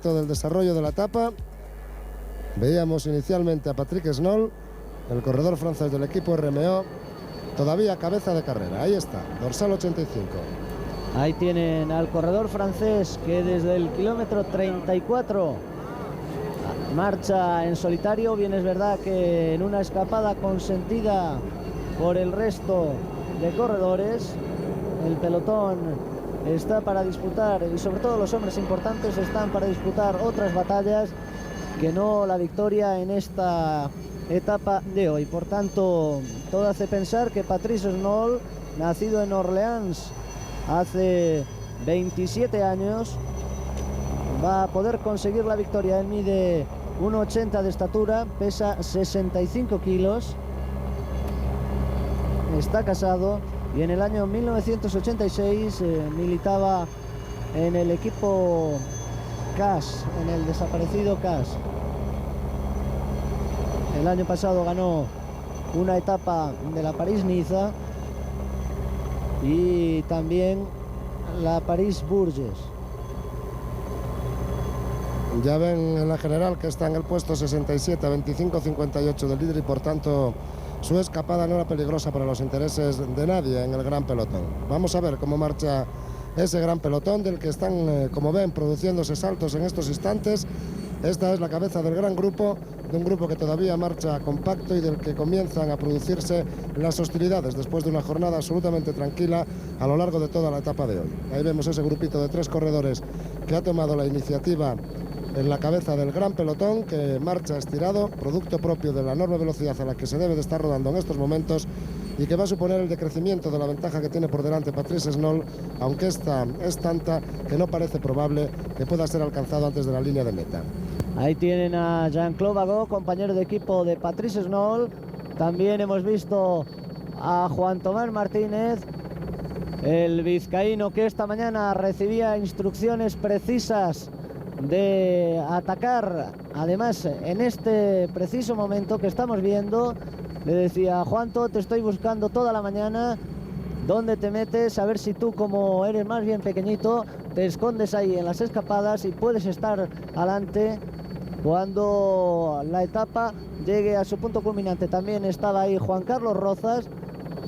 Del desarrollo de la etapa, veíamos inicialmente a Patrick Snoll, el corredor francés del equipo RMO, todavía cabeza de carrera. Ahí está, dorsal 85. Ahí tienen al corredor francés que desde el kilómetro 34 marcha en solitario. Bien, es verdad que en una escapada consentida por el resto de corredores, el pelotón está para disputar, y sobre todo los hombres importantes están para disputar otras batallas que no la victoria en esta etapa de hoy. Por tanto, todo hace pensar que Patrice Snoll, nacido en Orleans hace 27 años, va a poder conseguir la victoria. Él mide 1,80 de estatura, pesa 65 kilos, está casado y en el año 1986 militaba en el equipo CAS, en el desaparecido CAS. El año pasado ganó una etapa de la París-Niza y también la París-Bourges. Ya ven en la general que está en el puesto 67, 25-58 del líder, y por tanto su escapada no era peligrosa para los intereses de nadie en el gran pelotón. Vamos a ver cómo marcha ese gran pelotón del que están, como ven, produciéndose saltos en estos instantes. Esta es la cabeza del gran grupo, de un grupo que todavía marcha compacto y del que comienzan a producirse las hostilidades después de una jornada absolutamente tranquila a lo largo de toda la etapa de hoy. Ahí vemos ese grupito de 3 corredores que ha tomado la iniciativa en la cabeza del gran pelotón, que marcha estirado, producto propio de la enorme velocidad a la que se debe de estar rodando en estos momentos, y que va a suponer el decrecimiento de la ventaja que tiene por delante Patrice Snoll, aunque esta es tanta que no parece probable que pueda ser alcanzado antes de la línea de meta. Ahí tienen a Jean-Claude Bagot, compañero de equipo de Patrice Snoll. También hemos visto a Juan Tomás Martínez, el vizcaíno, que esta mañana recibía instrucciones precisas de atacar. Además, en este preciso momento que estamos viendo, le decía: Juanto, te estoy buscando toda la mañana, ¿dónde te metes? A ver si tú, como eres más bien pequeñito, te escondes ahí en las escapadas y puedes estar adelante cuando la etapa llegue a su punto culminante. También estaba ahí Juan Carlos Rozas,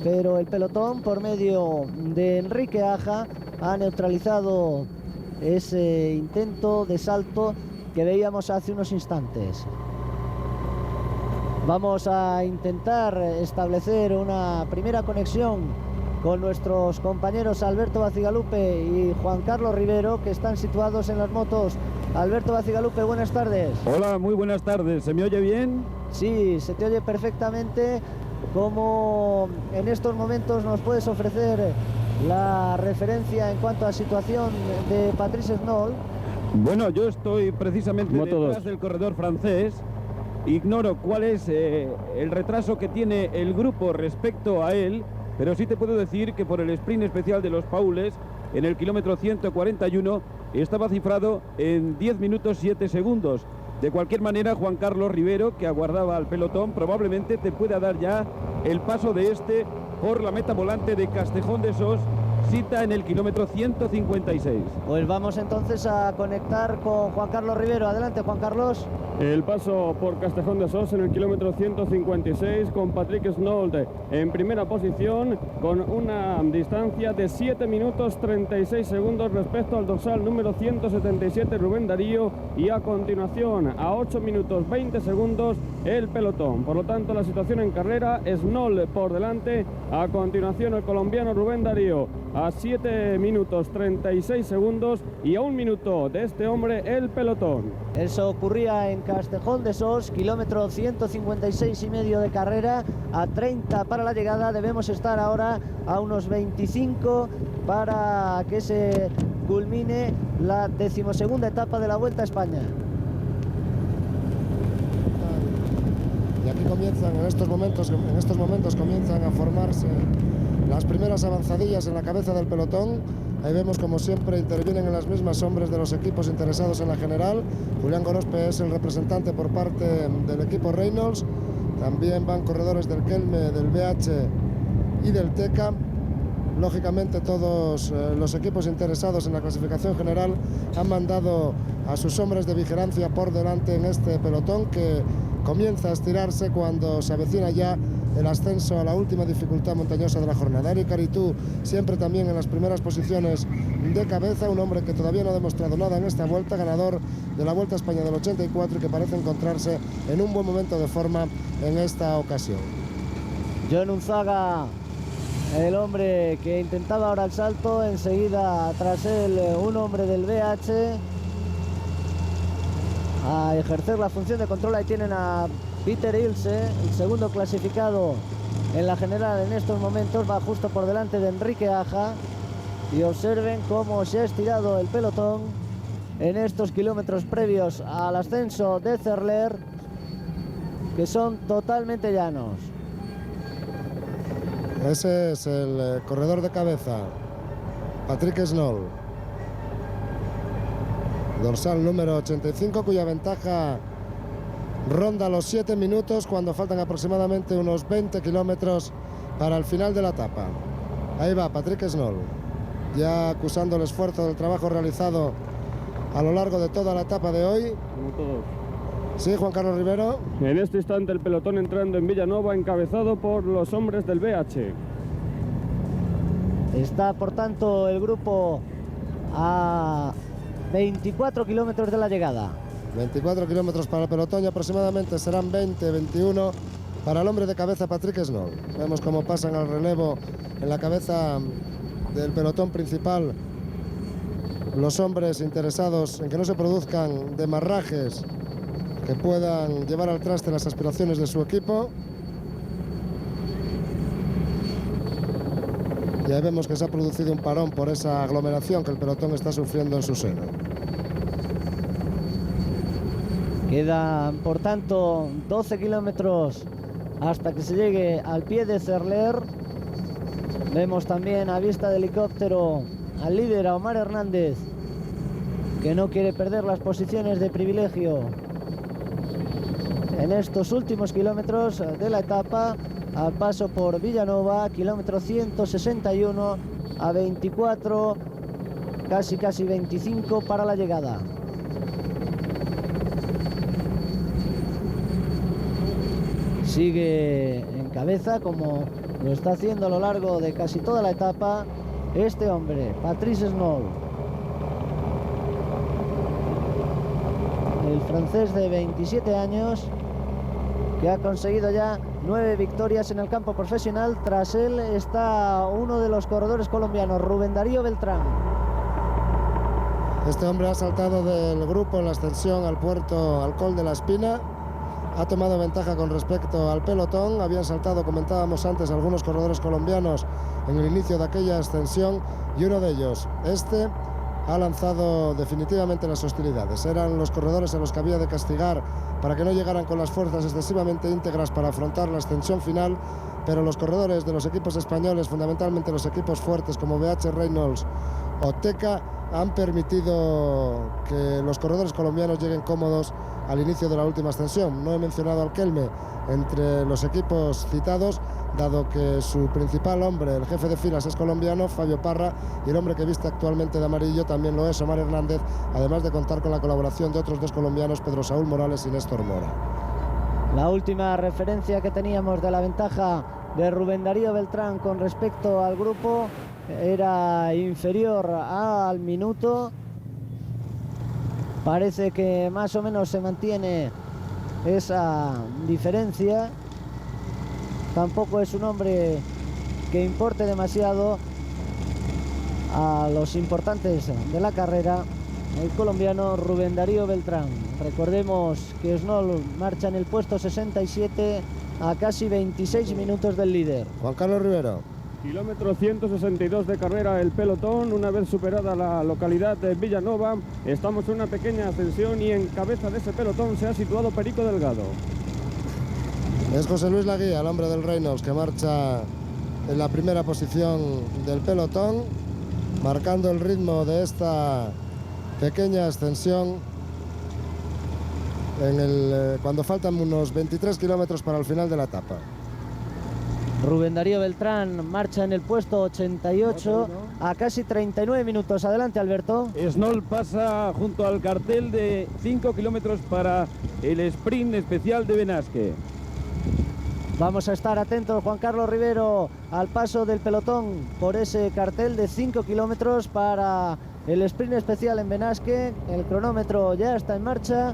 pero el pelotón, por medio de Enrique Aja, ha neutralizado ese intento de salto que veíamos hace unos instantes. Vamos a intentar establecer una primera conexión con nuestros compañeros Alberto Bacigalupe y Juan Carlos Rivero, que están situados en las motos. Alberto Bacigalupe, buenas tardes. Hola, muy buenas tardes. ¿Se me oye bien? Sí, se te oye perfectamente. ¿Cómo en estos momentos nos puedes ofrecer la referencia en cuanto a situación de Patrice Snoll? Bueno, yo estoy precisamente detrás del corredor francés. Ignoro cuál es el retraso que tiene el grupo respecto a él, pero sí te puedo decir que por el sprint especial de los Paules, en el kilómetro 141, estaba cifrado en 10 minutos 7 segundos. De cualquier manera, Juan Carlos Rivero, que aguardaba al pelotón, probablemente te pueda dar ya el paso de este por la meta volante de Castejón de Sos, cita en el kilómetro 156. Pues vamos entonces a conectar con Juan Carlos Rivero. Adelante, Juan Carlos. El paso por Castejón de Sos en el kilómetro 156 con Patrick Snoll en primera posición, con una distancia de 7 minutos 36 segundos respecto al dorsal número 177 Rubén Darío, y a continuación a 8 minutos 20 segundos el pelotón. Por lo tanto, la situación en carrera: Snoll por delante, a continuación el colombiano Rubén Darío a 7 minutos 36 segundos y a 1 minuto de este hombre el pelotón. Eso ocurría en Castejón de Sos, kilómetro 156,5 de carrera, a 30 para la llegada. Debemos estar ahora a unos 25 para que se culmine la 12ª etapa de la Vuelta a España. Y aquí comienzan, en estos momentos comienzan a formarse las primeras avanzadillas en la cabeza del pelotón. Ahí vemos, como siempre, intervienen en las mismas hombres de los equipos interesados en la general. Julián Gorospe es el representante por parte del equipo Reynolds. También van corredores del Kelme, del BH y del Teca. lógicamente todos los equipos interesados en la clasificación general han mandado a sus hombres de vigilancia por delante en este pelotón, que comienza a estirarse cuando se avecina ya el ascenso a la última dificultad montañosa de la jornada. Eric Aritú siempre también en las primeras posiciones de cabeza, un hombre que todavía no ha demostrado nada en esta vuelta, ganador de la Vuelta a España del 84 y que parece encontrarse en un buen momento de forma en esta ocasión. John Unzaga, el hombre que intentaba ahora el salto, enseguida tras él un hombre del BH a ejercer la función de control. Ahí tienen a Peter Ilse, el segundo clasificado en la general en estos momentos, va justo por delante de Enrique Aja, y observen cómo se ha estirado el pelotón en estos kilómetros previos al ascenso de Cerler, que son totalmente llanos. Ese es el corredor de cabeza, Patrick Snoll, dorsal número 85, cuya ventaja ronda los 7 minutos cuando faltan aproximadamente unos 20 kilómetros para el final de la etapa. Ahí va Patrick Snoll, ya acusando el esfuerzo del trabajo realizado a lo largo de toda la etapa de hoy. Como todos. Sí, Juan Carlos Rivero. En este instante el pelotón entrando en Villanova, encabezado por los hombres del BH. Está por tanto el grupo a 24 kilómetros de la llegada. 24 kilómetros para el pelotón y aproximadamente serán 20-21 para el hombre de cabeza Patrick Snoll. Vemos cómo pasan al relevo en la cabeza del pelotón principal los hombres interesados en que no se produzcan demarrajes que puedan llevar al traste las aspiraciones de su equipo. Y ahí vemos que se ha producido un parón por esa aglomeración que el pelotón está sufriendo en su seno. Quedan, por tanto, 12 kilómetros hasta que se llegue al pie de Cerler. Vemos también a vista de helicóptero al líder, a Omar Hernández, que no quiere perder las posiciones de privilegio en estos últimos kilómetros de la etapa, al paso por Villanova, kilómetro 161 a 24, casi 25 para la llegada. Sigue en cabeza, como lo está haciendo a lo largo de casi toda la etapa, este hombre, Patrice Snoll, el francés de 27 años, que ha conseguido ya 9 victorias en el campo profesional. Tras él está uno de los corredores colombianos, Rubén Darío Beltrán. Este hombre ha saltado del grupo en la ascensión al puerto Alcol de la Espina. Ha tomado ventaja con respecto al pelotón. Habían saltado, comentábamos antes, algunos corredores colombianos en el inicio de aquella ascensión, y uno de ellos, este, ha lanzado definitivamente las hostilidades. Eran los corredores a los que había de castigar para que no llegaran con las fuerzas excesivamente íntegras para afrontar la ascensión final, pero los corredores de los equipos españoles, fundamentalmente los equipos fuertes como BH Reynolds o Teca, han permitido que los corredores colombianos lleguen cómodos al inicio de la última ascensión. No he mencionado al Kelme entre los equipos citados, dado que su principal hombre, el jefe de filas, es colombiano, Fabio Parra, y el hombre que viste actualmente de amarillo también lo es, Omar Hernández, además de contar con la colaboración de otros dos colombianos, Pedro Saúl Morales y Néstor Mora. La última referencia que teníamos de la ventaja de Rubén Darío Beltrán con respecto al grupo era inferior al minuto. Parece que más o menos se mantiene esa diferencia. Tampoco es un hombre que importe demasiado a los importantes de la carrera, el colombiano Rubén Darío Beltrán. Recordemos que Snoll marcha en el puesto 67 a casi 26 minutos del líder. Juan Carlos Rivero. Kilómetro 162 de carrera el pelotón. Una vez superada la localidad de Villanova, estamos en una pequeña ascensión y en cabeza de ese pelotón se ha situado Perico Delgado. Es José Luis Laguía, el hombre del Reynolds, que marcha en la primera posición del pelotón, marcando el ritmo de esta pequeña ascensión cuando faltan unos 23 kilómetros para el final de la etapa. Rubén Darío Beltrán marcha en el puesto 88 a casi 39 minutos. Adelante, Alberto. Snoll pasa junto al cartel de 5 kilómetros para el sprint especial de Benasque. Vamos a estar atentos, Juan Carlos Rivero, al paso del pelotón por ese cartel de 5 kilómetros para el sprint especial en Benasque. El cronómetro ya está en marcha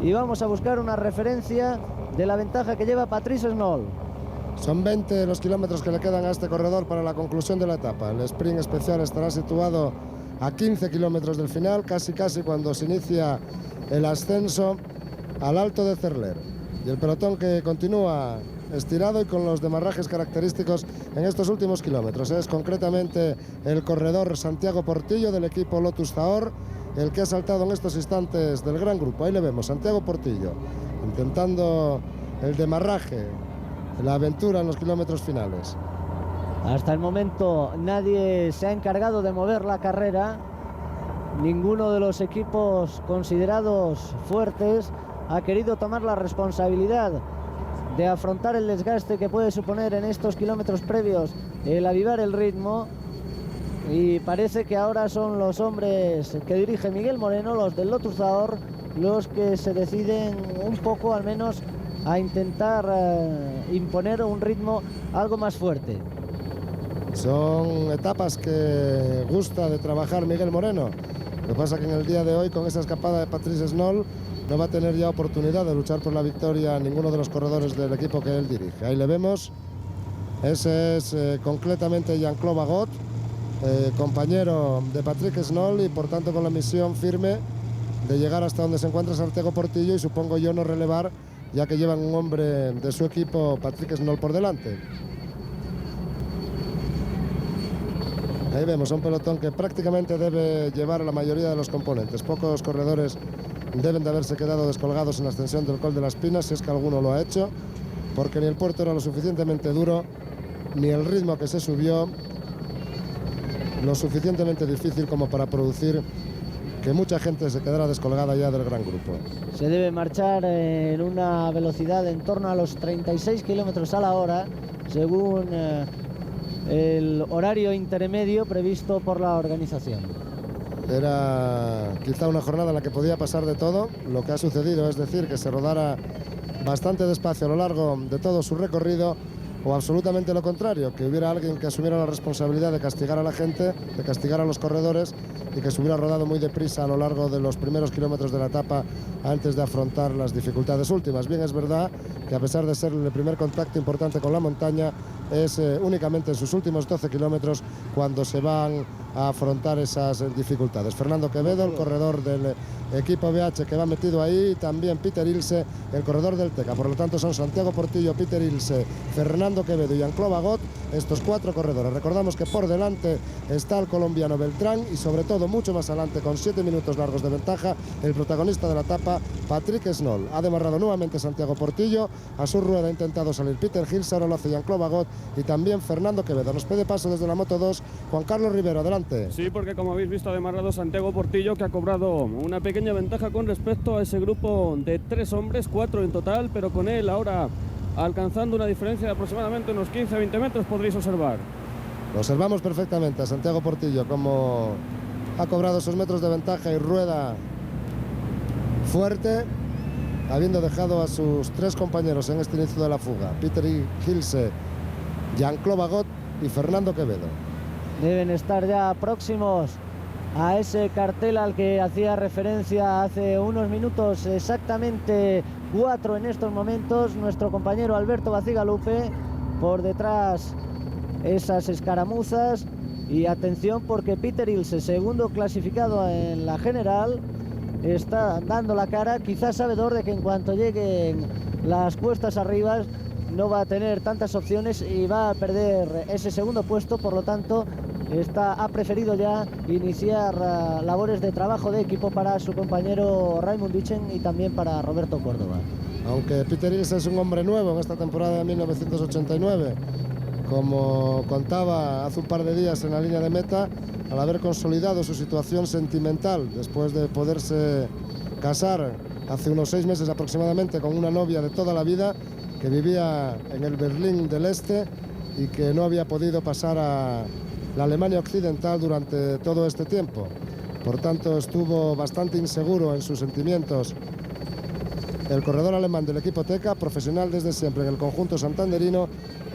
y vamos a buscar una referencia de la ventaja que lleva Patrice Snoll. Son 20 los kilómetros que le quedan a este corredor para la conclusión de la etapa. El sprint especial estará situado a 15 kilómetros del final, casi cuando se inicia el ascenso al Alto de Cerler. Y el pelotón que continúa estirado y con los demarrajes característicos en estos últimos kilómetros. Es concretamente el corredor Santiago Portillo del equipo Lotus Zahor, el que ha saltado en estos instantes del gran grupo. Ahí le vemos, Santiago Portillo, intentando el demarraje, la aventura en los kilómetros finales. Hasta el momento nadie se ha encargado de mover la carrera. Ninguno de los equipos considerados fuertes ha querido tomar la responsabilidad de afrontar el desgaste que puede suponer en estos kilómetros previos el avivar el ritmo. Y parece que ahora son los hombres que dirige Miguel Moreno, los del Lotus Zahor, los que se deciden un poco al menos a intentar imponer un ritmo algo más fuerte. Son etapas que gusta de trabajar Miguel Moreno. Lo que pasa que en el día de hoy, con esa escapada de Patrice Snoll, no va a tener ya oportunidad de luchar por la victoria ninguno de los corredores del equipo que él dirige. Ahí le vemos. Ese es concretamente Jean-Claude Bagot, compañero de Patrick Snoll y por tanto con la misión firme de llegar hasta donde se encuentra Santiago Portillo y supongo yo no relevar, ya que llevan un hombre de su equipo, Patrick Snoll, por delante. Ahí vemos un pelotón que prácticamente debe llevar a la mayoría de los componentes. Pocos corredores deben de haberse quedado descolgados en la ascensión del Col de las Pinas, si es que alguno lo ha hecho, porque ni el puerto era lo suficientemente duro, ni el ritmo que se subió lo suficientemente difícil como para producir que mucha gente se quedara descolgada ya del gran grupo. Se debe marchar en una velocidad en torno a los 36 kilómetros a la hora, según el horario intermedio previsto por la organización. Era quizá una jornada en la que podía pasar de todo. Lo que ha sucedido es decir que se rodara bastante despacio a lo largo de todo su recorrido, o absolutamente lo contrario, que hubiera alguien que asumiera la responsabilidad de castigar a la gente, de castigar a los corredores, y que se hubiera rodado muy deprisa a lo largo de los primeros kilómetros de la etapa antes de afrontar las dificultades últimas. Bien, es verdad que a pesar de ser el primer contacto importante con la montaña, es únicamente en sus últimos 12 kilómetros cuando se van a afrontar esas dificultades. Fernando Quevedo, el corredor del equipo BH, que va metido ahí, y también Peter Ilse, el corredor del Teca. Por lo tanto son Santiago Portillo, Peter Ilse, Fernando Quevedo y Jean-Claude Bagot, estos cuatro corredores. Recordamos que por delante está el colombiano Beltrán y sobre todo mucho más adelante, con 7 minutos largos de ventaja, el protagonista de la etapa, Patrick Snoll. Ha demarrado nuevamente Santiago Portillo, a su rueda ha intentado salir Peter Ilse, ahora lo hace Jean-Claude Bagot y también Fernando Quevedo. Nos pide paso desde la Moto 2 Juan Carlos Rivero, adelante. Sí, porque como habéis visto ha demarrado Santiago Portillo, que ha cobrado una pequeña ventaja con respecto a ese grupo de 3 hombres, 4 en total, pero con él ahora alcanzando una diferencia de aproximadamente unos 15-20 metros, podréis observar. Lo observamos perfectamente a Santiago Portillo, como ha cobrado esos metros de ventaja y rueda fuerte, habiendo dejado a sus 3 compañeros en este inicio de la fuga, Peter Ilse, Jean-Claude Bagot y Fernando Quevedo. Deben estar ya próximos a ese cartel al que hacía referencia hace unos minutos, exactamente 4 en estos momentos, nuestro compañero Alberto Bacigalupe. Por detrás esas escaramuzas, y atención porque Peter Ilse, segundo clasificado en la general, está dando la cara, quizás sabedor de que en cuanto lleguen las cuestas arriba no va a tener tantas opciones y va a perder ese segundo puesto. Por lo tanto ha preferido ya iniciar labores de trabajo de equipo para su compañero Raimund Dichen y también para Roberto Córdoba. Aunque Peter Ilse es un hombre nuevo en esta temporada de 1989, como contaba hace un par de días en la línea de meta, al haber consolidado su situación sentimental después de poderse casar hace unos 6 meses aproximadamente con una novia de toda la vida, que vivía en el Berlín del Este y que no había podido pasar a la Alemania Occidental durante todo este tiempo. Por tanto, estuvo bastante inseguro en sus sentimientos el corredor alemán del equipo Teka, profesional desde siempre en el conjunto santanderino,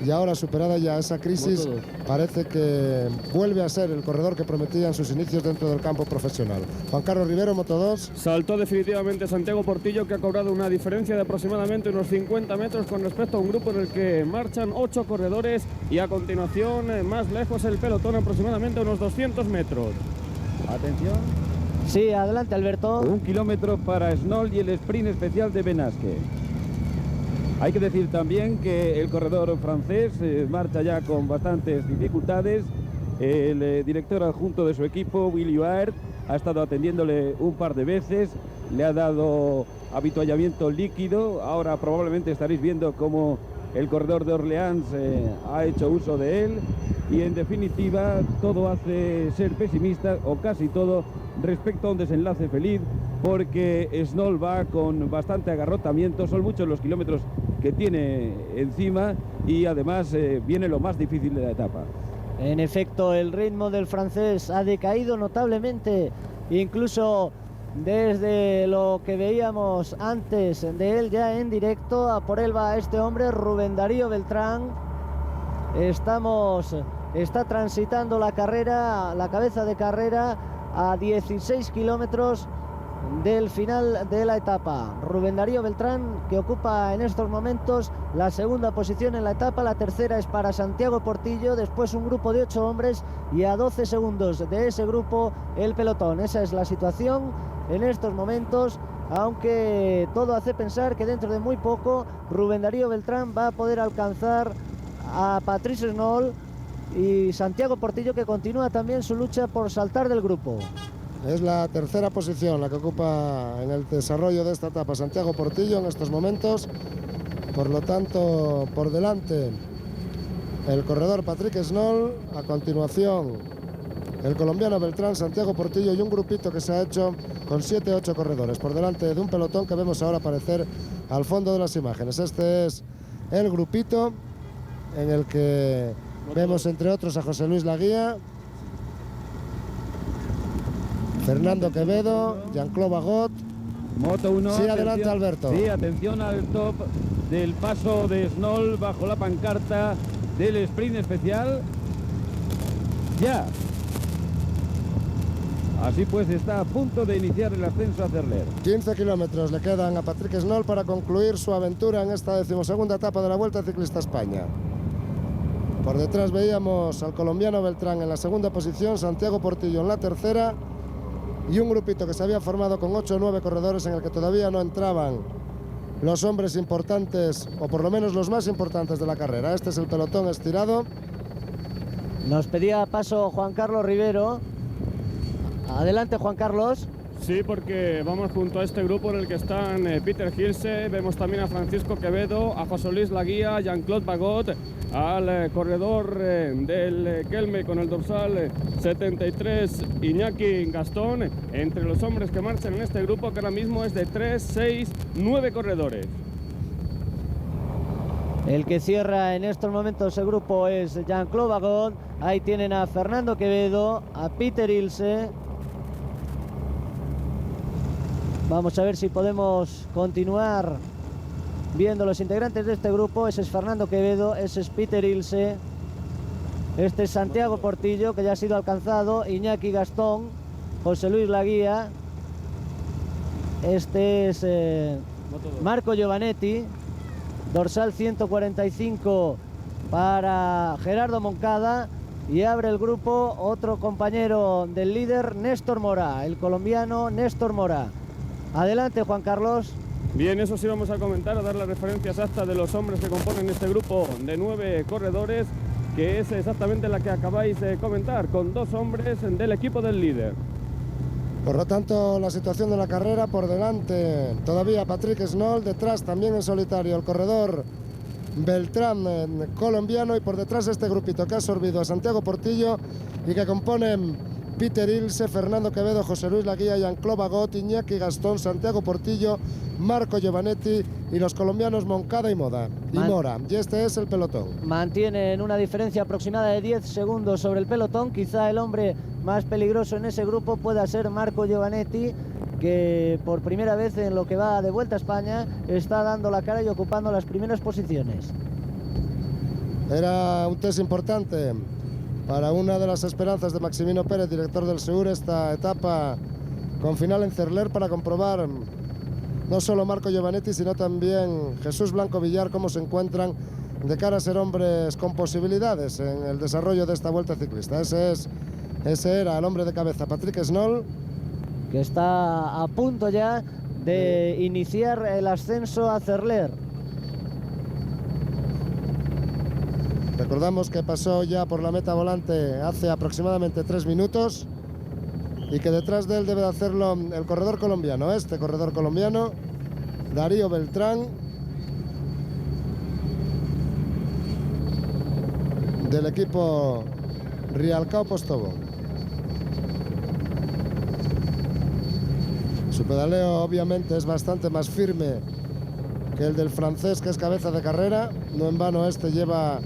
y ahora, superada ya esa crisis, parece que vuelve a ser el corredor que prometía en sus inicios dentro del campo profesional. Juan Carlos Rivero, Moto2. Saltó definitivamente Santiago Portillo, que ha cobrado una diferencia de aproximadamente unos 50 metros con respecto a un grupo en el que marchan 8 corredores, y a continuación, más lejos el pelotón, aproximadamente unos 200 metros. Atención. Sí, adelante, Alberto. 1 kilómetro para Snoll y el sprint especial de Benasque. Hay que decir también que el corredor francés marcha ya con bastantes dificultades. El director adjunto de su equipo, Willy Huart, ha estado atendiéndole un par de veces, le ha dado avituallamiento líquido. Ahora probablemente estaréis viendo cómo el corredor de Orleans ha hecho uso de él, y en definitiva todo hace ser pesimista, o casi todo, respecto a un desenlace feliz, porque Snoll va con bastante agarrotamiento. Son muchos los kilómetros que tiene encima, y además viene lo más difícil de la etapa. En efecto, el ritmo del francés ha decaído notablemente, incluso desde lo que veíamos antes de él ya en directo. A por él va este hombre, Rubén Darío Beltrán. Está transitando la carrera, la cabeza de carrera, a 16 kilómetros del final de la etapa. Rubén Darío Beltrán, que ocupa en estos momentos la segunda posición en la etapa. La tercera es para Santiago Portillo, después un grupo de 8 hombres, y a 12 segundos de ese grupo el pelotón. Esa es la situación en estos momentos, aunque todo hace pensar que dentro de muy poco Rubén Darío Beltrán va a poder alcanzar a Patrice Snoll y Santiago Portillo, que continúa también su lucha por saltar del grupo. Es la tercera posición la que ocupa en el desarrollo de esta etapa Santiago Portillo en estos momentos. Por lo tanto, por delante el corredor Patrick Snoll, a continuación el colombiano Beltrán, Santiago Portillo y un grupito que se ha hecho con 7-8 corredores por delante de un pelotón que vemos ahora aparecer al fondo de las imágenes. Este es el grupito en el que vemos entre otros a José Luis Laguía, Fernando Quevedo, Jean-Claude Bagot. Moto 1. Sí, adelante, Alberto. Sí, atención al top del paso de Snoll bajo la pancarta del sprint especial. Ya. Así pues, está a punto de iniciar el ascenso a Cerler. 15 kilómetros le quedan a Patrick Snoll para concluir su aventura en esta 12ª etapa de la Vuelta Ciclista a España. Por detrás veíamos al colombiano Beltrán en la segunda posición, Santiago Portillo en la tercera, y un grupito que se había formado con 8 o 9 corredores en el que todavía no entraban los hombres importantes, o por lo menos los más importantes de la carrera. Este es el pelotón estirado. Nos pedía paso Juan Carlos Rivero. Adelante, Juan Carlos. Sí, porque vamos junto a este grupo en el que están Peter Gilse, vemos también a Francisco Quevedo, a José Luis Laguía, a Jean-Claude Bagot, al corredor del Kelme con el dorsal 73, Iñaki Gastón, entre los hombres que marchan en este grupo, que ahora mismo es de 3, 6, 9 corredores. El que cierra en estos momentos el grupo es Jean-Claude Bagot. Ahí tienen a Fernando Quevedo, a Peter Gilse. Vamos a ver si podemos continuar viendo los integrantes de este grupo. Ese es Fernando Quevedo, ese es Peter Gilse, este es Santiago Portillo, que ya ha sido alcanzado, Iñaki Gastón, José Luis Laguía, este es Marco Giovanetti, dorsal 145 para Gerardo Moncada, y abre el grupo otro compañero del líder, Néstor Mora, el colombiano Néstor Mora. Adelante, Juan Carlos. Bien, eso sí vamos a comentar, a dar la referencia exacta de los hombres que componen este grupo de 9 corredores, que es exactamente la que acabáis de comentar, con 2 hombres del equipo del líder. Por lo tanto, la situación de la carrera: por delante todavía Patrick Snoll, detrás también en solitario el corredor Beltrán, colombiano, y por detrás este grupito que ha absorbido a Santiago Portillo y que componen Peter Ilse, Fernando Quevedo, José Luis Laguía, Jean-Claude Bagot, Iñaki Gastón, Santiago Portillo, Marco Giovanetti y los colombianos Moncada y Mora. Y este es el pelotón. Mantienen una diferencia aproximada de 10 segundos sobre el pelotón. Quizá el hombre más peligroso en ese grupo pueda ser Marco Giovanetti, que por primera vez en lo que va de Vuelta a España está dando la cara y ocupando las primeras posiciones. Era un test importante para una de las esperanzas de Maximino Pérez, director del Seur, esta etapa con final en Cerler, para comprobar no solo Marco Giovanetti, sino también Jesús Blanco Villar, cómo se encuentran de cara a ser hombres con posibilidades en el desarrollo de esta Vuelta ciclista. Ese era el hombre de cabeza, Patrick Snoll, que está a punto ya de iniciar el ascenso a Cerler. Recordamos que pasó ya por la meta volante hace aproximadamente 3 minutos y que detrás de él debe de hacerlo el corredor colombiano, corredor colombiano, Darío Beltrán, del equipo Rialcao Postobón. Su pedaleo obviamente es bastante más firme que el del francés, que es cabeza de carrera. No en vano lleva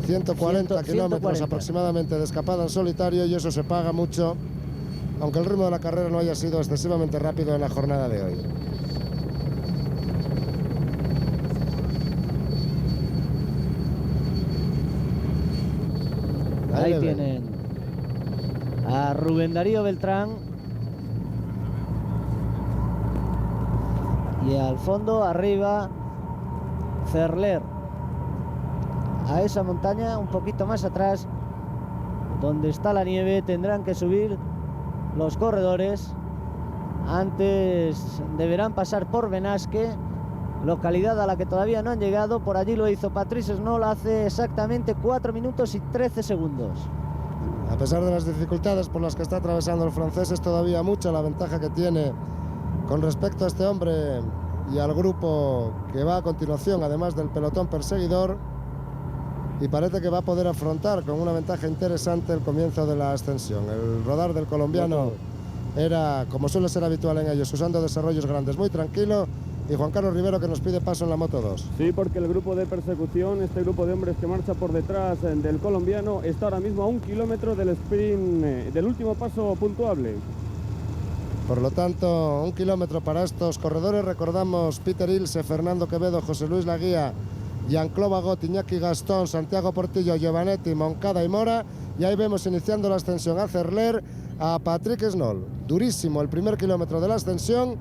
140 kilómetros aproximadamente de escapada en solitario, y eso se paga mucho, aunque el ritmo de la carrera no haya sido excesivamente rápido en la jornada de hoy. Ahí tienen a Rubén Darío Beltrán y al fondo, arriba, Cerler. A esa montaña, un poquito más atrás, donde está la nieve, tendrán que subir los corredores. Antes deberán pasar por Benasque, localidad a la que todavía no han llegado. Por allí lo hizo Patrice Snoll hace exactamente 4 minutos y 13 segundos. A pesar de las dificultades por las que está atravesando el francés, es todavía mucha la ventaja que tiene con respecto a este hombre y al grupo que va a continuación, además del pelotón perseguidor. Y parece que va a poder afrontar con una ventaja interesante el comienzo de la ascensión. El rodar del colombiano era, como suele ser habitual en ellos, usando desarrollos grandes, muy tranquilo. Y Juan Carlos Rivero, que nos pide paso en la Moto 2. Sí, porque el grupo de persecución, este grupo de hombres que marcha por detrás del colombiano, está ahora mismo a 1 kilómetro del sprint, del último paso puntuable. Por lo tanto, 1 kilómetro para estos corredores. Recordamos Peter Ilse, Fernando Quevedo, José Luis Laguía, Jean-Claude Bagot, Iñaki Gastón, Santiago Portillo, Giovanetti, Moncada y Mora. Y ahí vemos iniciando la ascensión a Cerler a Patrick Snoll. Durísimo el primer kilómetro de la ascensión,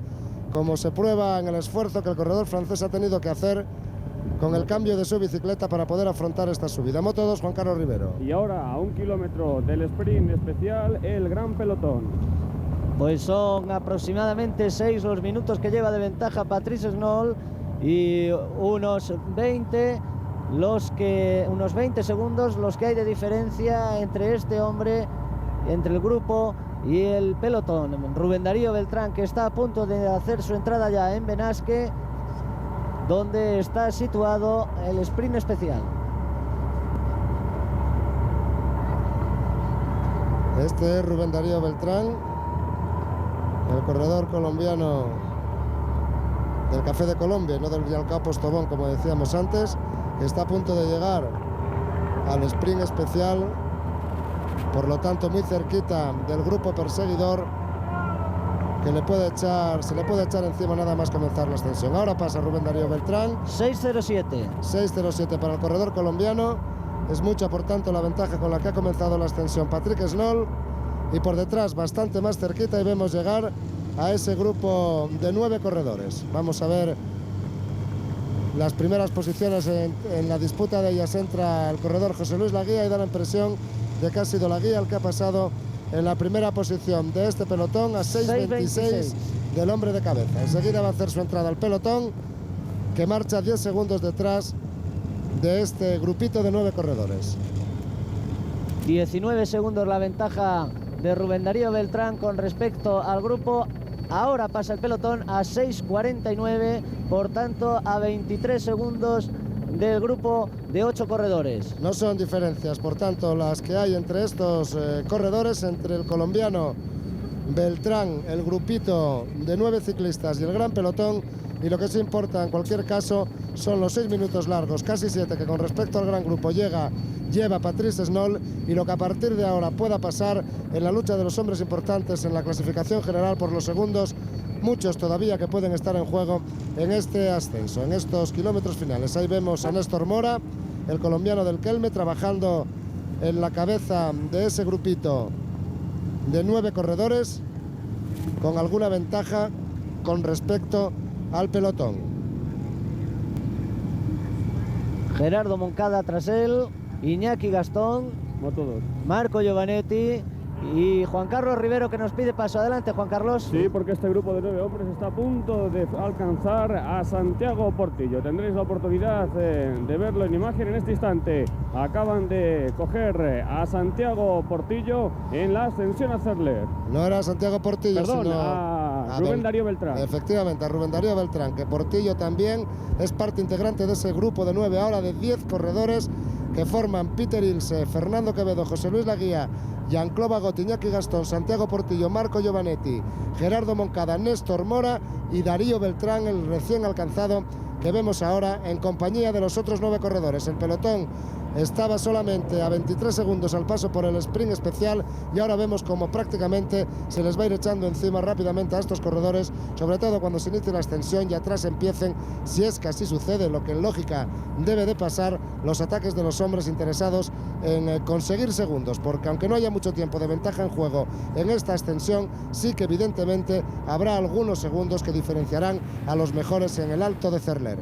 como se prueba en el esfuerzo que el corredor francés ha tenido que hacer con el cambio de su bicicleta para poder afrontar esta subida. Moto 2, Juan Carlos Rivero. Y ahora, a 1 kilómetro del sprint especial, el gran pelotón. Pues son aproximadamente 6 los minutos que lleva de ventaja Patrice Snoll, y unos 20 segundos los que hay de diferencia entre este hombre, entre el grupo y el pelotón. Rubén Darío Beltrán, que está a punto de hacer su entrada ya en Benasque, donde está situado el sprint especial. Este es Rubén Darío Beltrán, el corredor colombiano del Café de Colombia y no del Rialcao Postobón, como decíamos antes, que está a punto de llegar al sprint especial, por lo tanto muy cerquita del grupo perseguidor, que se le puede echar encima nada más comenzar la ascensión. Ahora pasa Rubén Darío Beltrán. 6:07 para el corredor colombiano. Es mucha, por tanto, la ventaja con la que ha comenzado la ascensión Patrick Snoll, y por detrás, bastante más cerquita, y vemos llegar a ese grupo de 9 corredores. Vamos a ver las primeras posiciones. En la disputa de ellas entra el corredor José Luis Laguía, y da la impresión de que ha sido Laguía el que ha pasado en la primera posición de este pelotón, a 6:26 del hombre de cabeza. Enseguida va a hacer su entrada al pelotón, que marcha 10 segundos detrás de este grupito de 9 corredores. 19 segundos la ventaja de Rubén Darío Beltrán con respecto al grupo. Ahora pasa el pelotón a 6:49, por tanto a 23 segundos del grupo de 8 corredores. No son diferencias, por tanto, las que hay entre estos corredores, entre el colombiano Beltrán, el grupito de 9 ciclistas y el gran pelotón. Y lo que sí importa en cualquier caso son los 6 minutos largos, casi 7, que con respecto al gran grupo lleva Patrice Snoll, y lo que a partir de ahora pueda pasar en la lucha de los hombres importantes en la clasificación general por los segundos, muchos todavía que pueden estar en juego en este ascenso, en estos kilómetros finales. Ahí vemos a Néstor Mora, el colombiano del Kelme, trabajando en la cabeza de ese grupito de 9 corredores, con alguna ventaja con respecto al pelotón. Gerardo Moncada tras él, Iñaki Gastón, No todos. Marco Giovanetti y Juan Carlos Rivero, que nos pide paso. Adelante, Juan Carlos. Sí, porque este grupo de 9 hombres está a punto de alcanzar a Santiago Portillo. Tendréis la oportunidad de verlo en imagen en este instante. Acaban de coger a Santiago Portillo en la ascensión a Cerler. No era Santiago Portillo, Perdón, sino a Rubén Darío Beltrán. Efectivamente, a Rubén Darío Beltrán, que Portillo también es parte integrante de ese grupo de 9, ahora de 10 corredores que forman Peter Ilse, Fernando Quevedo, José Luis Laguía, Jean-Claude Bagot, Iñaki Gastón, Santiago Portillo, Marco Giovanetti, Gerardo Moncada, Néstor Mora y Darío Beltrán, el recién alcanzado que vemos ahora en compañía de los otros 9 corredores. El pelotón estaba solamente a 23 segundos al paso por el sprint especial, y ahora vemos como prácticamente se les va a ir echando encima rápidamente a estos corredores, sobre todo cuando se inicie la ascensión y atrás empiecen, si es que así sucede, lo que en lógica debe de pasar, los ataques de los hombres interesados en conseguir segundos, porque aunque no haya mucho tiempo de ventaja en juego en esta ascensión, sí que evidentemente habrá algunos segundos que diferenciarán a los mejores en el Alto de Cerler.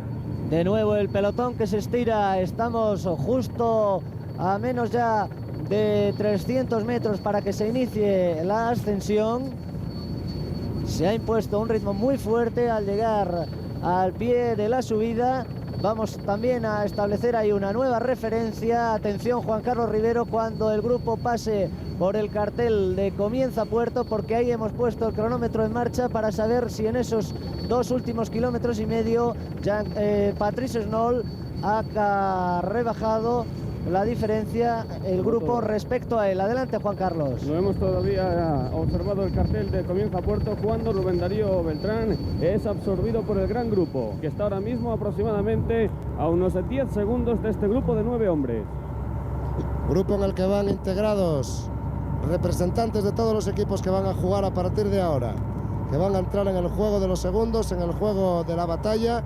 De nuevo el pelotón que se estira. Estamos justo a menos ya de 300 metros para que se inicie la ascensión. Se ha impuesto un ritmo muy fuerte al llegar al pie de la subida. Vamos también a establecer ahí una nueva referencia. Atención, Juan Carlos Rivero, cuando el grupo pase por el cartel de Comienza Puerto, porque ahí hemos puesto el cronómetro en marcha para saber si en esos 2 últimos kilómetros y medio Patrice Snoll ha rebajado la diferencia el grupo respecto a él. Adelante, Juan Carlos. No hemos todavía observado el cartel de Comienza Puerto cuando Rubén Darío Beltrán es absorbido por el gran grupo, que está ahora mismo aproximadamente a unos 10 segundos de este grupo de 9 hombres. Grupo en el que van integrados representantes de todos los equipos que van a jugar a partir de ahora, que van a entrar en el juego de los segundos, en el juego de la batalla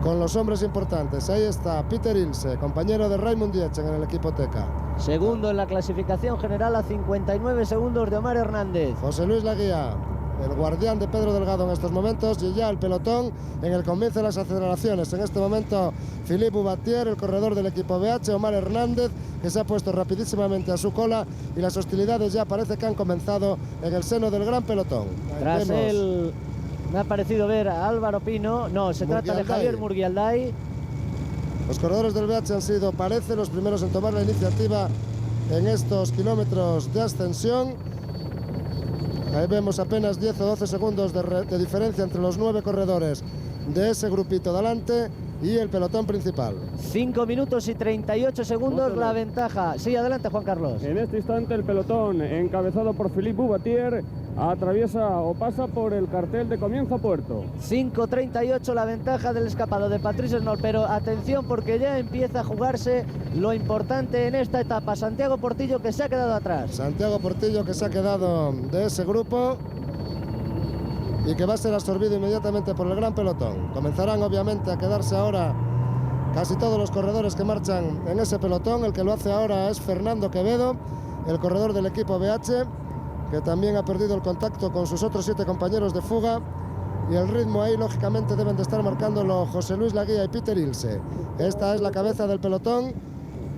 con los hombres importantes. Ahí está Peter Ilse, compañero de Raimund Dietzen en el equipo Teca. Segundo en la clasificación general a 59 segundos de Omar Hernández. José Luis Laguía, el guardián de Pedro Delgado en estos momentos, y ya el pelotón en el comienzo de las aceleraciones. En este momento Philippe Boubatier, el corredor del equipo BH, Omar Hernández, que se ha puesto rapidísimamente a su cola, y las hostilidades ya parece que han comenzado en el seno del gran pelotón. Tras él me ha parecido ver a Álvaro Pino. No, se trata de Javier Murguialday. Los corredores del BH han sido, parece, los primeros en tomar la iniciativa en estos kilómetros de ascensión. Ahí vemos apenas 10 o 12 segundos de diferencia entre los 9 corredores de ese grupito delante y el pelotón principal. 5 minutos y 38 segundos la ventaja. Sí, adelante, Juan Carlos. En este instante el pelotón, encabezado por Philippe Boubatier, atraviesa o pasa por el cartel de Comienza Puerto. 5:38 la ventaja del escapado de Patrice Snoll, pero atención porque ya empieza a jugarse lo importante en esta etapa. Santiago Portillo, que se ha quedado atrás. Santiago Portillo, que se ha quedado de ese grupo y que va a ser absorbido inmediatamente por el gran pelotón. Comenzarán obviamente a quedarse ahora casi todos los corredores que marchan en ese pelotón. El que lo hace ahora es Fernando Quevedo, el corredor del equipo BH, que también ha perdido el contacto con sus otros 7 compañeros de fuga, y el ritmo ahí lógicamente deben de estar marcándolo José Luis Laguía y Peter Ilse. Esta es la cabeza del pelotón.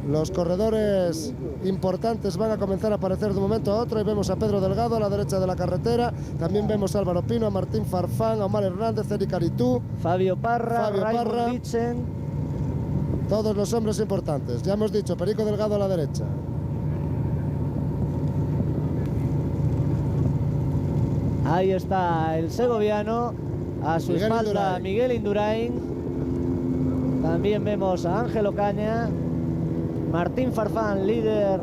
Los corredores importantes van a comenzar a aparecer de un momento a otro, y vemos a Pedro Delgado a la derecha de la carretera, también vemos a Álvaro Pino, a Martín Farfán, a Omar Hernández, Eric Aritú, Fabio Parra, Raimund Dietzen. Todos los hombres importantes. Ya hemos dicho, Perico Delgado a la derecha. Ahí está el segoviano, a su espalda Miguel Indurain. También vemos a Ángel Ocaña, Martín Farfán, líder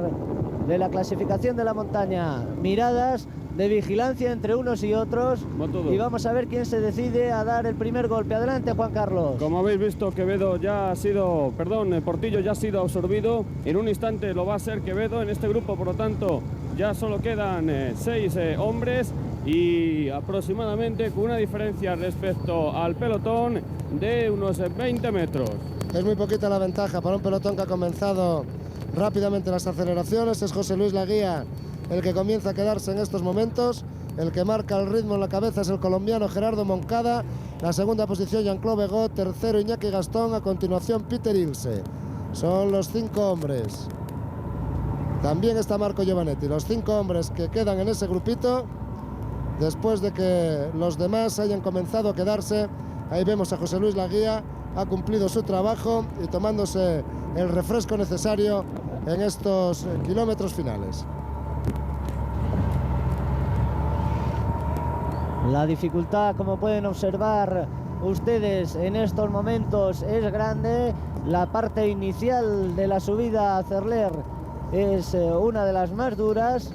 de la clasificación de la montaña. Miradas de vigilancia entre unos y otros. Y vamos a ver quién se decide a dar el primer golpe. Adelante, Juan Carlos. Como habéis visto, Portillo ya ha sido absorbido. En un instante lo va a ser Quevedo en este grupo, por lo tanto ya solo quedan 6 hombres y aproximadamente con una diferencia respecto al pelotón de unos 20 metros. Es muy poquita la ventaja para un pelotón que ha comenzado rápidamente las aceleraciones. Es José Luis Laguía el que comienza a quedarse en estos momentos. El que marca el ritmo en la cabeza es el colombiano Gerardo Moncada. La segunda posición Jean-Claude Begot, tercero Iñaki Gastón, a continuación Peter Ilse. Son los 5 hombres. También está Marco Giovanetti. Los 5 hombres que quedan en ese grupito después de que los demás hayan comenzado a quedarse. Ahí vemos a José Luis Laguía, ha cumplido su trabajo y tomándose el refresco necesario en estos kilómetros finales. La dificultad, como pueden observar ustedes en estos momentos, es grande. La parte inicial de la subida a Cerler es una de las más duras.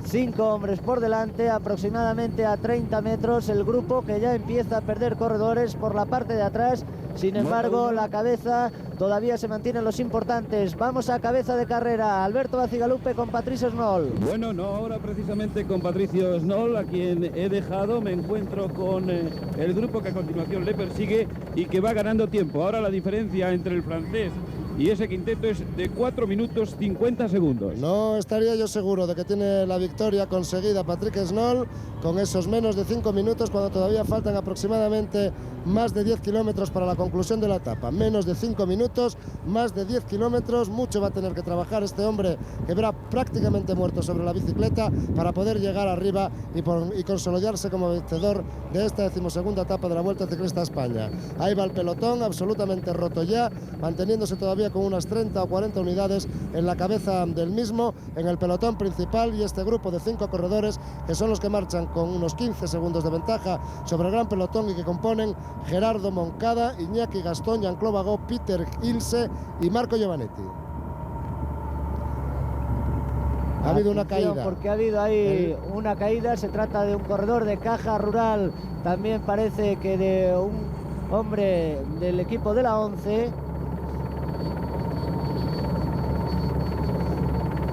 5 hombres por delante, aproximadamente a 30 metros. El grupo que ya empieza a perder corredores por la parte de atrás. Sin embargo, la cabeza todavía se mantienen los importantes. Vamos a cabeza de carrera. Alberto Bacigalupe con Patricio Snoll. Bueno, no ahora precisamente con Patricio Snoll, a quien he dejado. Me encuentro con el grupo que a continuación le persigue y que va ganando tiempo. Ahora la diferencia entre el francés y ese quinteto es de 4 minutos 50 segundos. No estaría yo seguro de que tiene la victoria conseguida Patrick Snoll con esos menos de 5 minutos, cuando todavía faltan aproximadamente más de 10 kilómetros para la conclusión de la etapa. Menos de 5 minutos, más de 10 kilómetros. Mucho va a tener que trabajar este hombre, que verá prácticamente muerto sobre la bicicleta, para poder llegar arriba y consolidarse como vencedor de esta 12ª etapa de la Vuelta Ciclista a España. Ahí va el pelotón, absolutamente roto ya, manteniéndose todavía con unas 30 o 40 unidades en la cabeza del mismo, en el pelotón principal, y este grupo de 5 corredores que son los que marchan con unos 15 segundos de ventaja sobre el gran pelotón y que componen Gerardo Moncada, Iñaki Gastón, Jean-Claude Begot, Peter Ilse y Marco Giovanetti. Ha habido una caída. Porque ha habido ahí una caída. Se trata de un corredor de Caja Rural, también parece que de un hombre del equipo de la 11.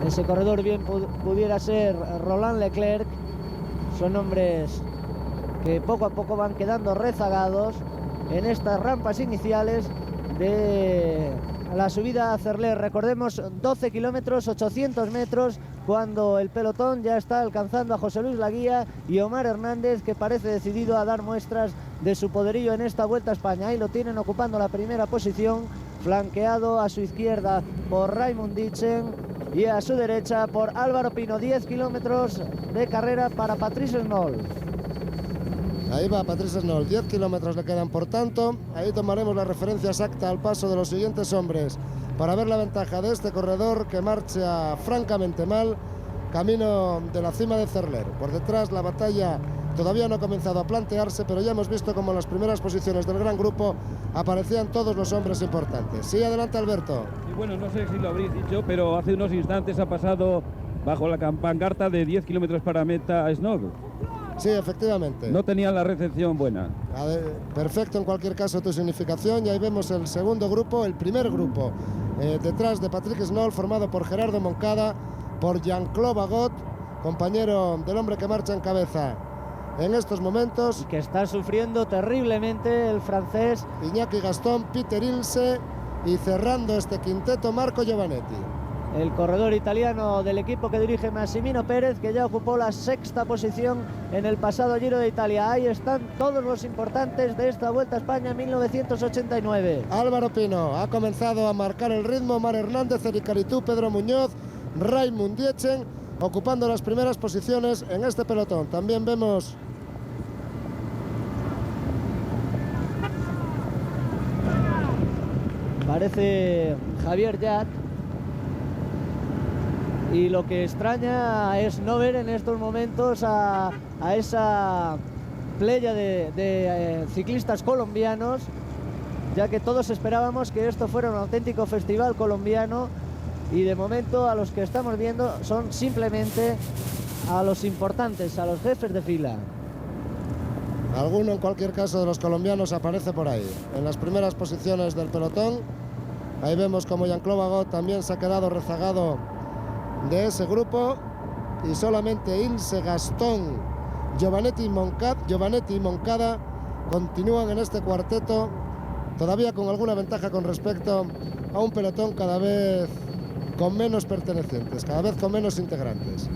Ese corredor bien pudiera ser Roland Leclerc. Son hombres que poco a poco van quedando rezagados en estas rampas iniciales de la subida a Cerler. Recordemos, 12 kilómetros, 800 metros, cuando el pelotón ya está alcanzando a José Luis Laguía y Omar Hernández, que parece decidido a dar muestras de su poderío en esta Vuelta a España. Ahí lo tienen ocupando la primera posición, flanqueado a su izquierda por Raimund Ditzen y a su derecha por Álvaro Pino. 10 kilómetros de carrera para Patricio Snoll. Ahí va Patricio Snoll, 10 kilómetros le quedan, por tanto. Ahí tomaremos la referencia exacta al paso de los siguientes hombres para ver la ventaja de este corredor que marcha francamente mal, camino de la cima de Cerler. Por detrás la batalla todavía no ha comenzado a plantearse, pero ya hemos visto como en las primeras posiciones del gran grupo aparecían todos los hombres importantes. Sí, adelante Alberto. Y bueno, no sé si lo habréis dicho, pero hace unos instantes ha pasado bajo la pancarta de 10 kilómetros para meta Snoll. Sí, efectivamente. No tenía la recepción buena. Perfecto en cualquier caso tu significación. Y ahí vemos el segundo grupo, el primer grupo, detrás de Patrick Snoll, formado por Gerardo Moncada, por Jean-Claude Begot, compañero del hombre que marcha en cabeza en estos momentos. Y que está sufriendo terriblemente el francés. Iñaki Gastón, Peter Ilse, y cerrando este quinteto Marco Giovanetti. El corredor italiano del equipo que dirige Massimino Pérez, que ya ocupó la 6ª posición en el pasado Giro de Italia. Ahí están todos los importantes de esta Vuelta a España 1989. Álvaro Pino ha comenzado a marcar el ritmo. Omar Hernández, Eric Aritú, Pedro Muñoz, Raimund Ditzen ocupando las primeras posiciones en este pelotón. También vemos parece Javier Yat. Y lo que extraña es no ver en estos momentos a esa playa de ciclistas colombianos ya que todos esperábamos que esto fuera un auténtico festival colombiano, y de momento a los que estamos viendo son simplemente a los importantes, a los jefes de fila. Alguno en cualquier caso de los colombianos aparece por ahí, en las primeras posiciones del pelotón. Ahí vemos como Jean-Claude Bagot también se ha quedado rezagado de ese grupo, y solamente Ilse, Gastón, Giovanetti y Moncada continúan en este cuarteto, todavía con alguna ventaja con respecto a un pelotón cada vez con menos pertenecientes, cada vez con menos integrantes.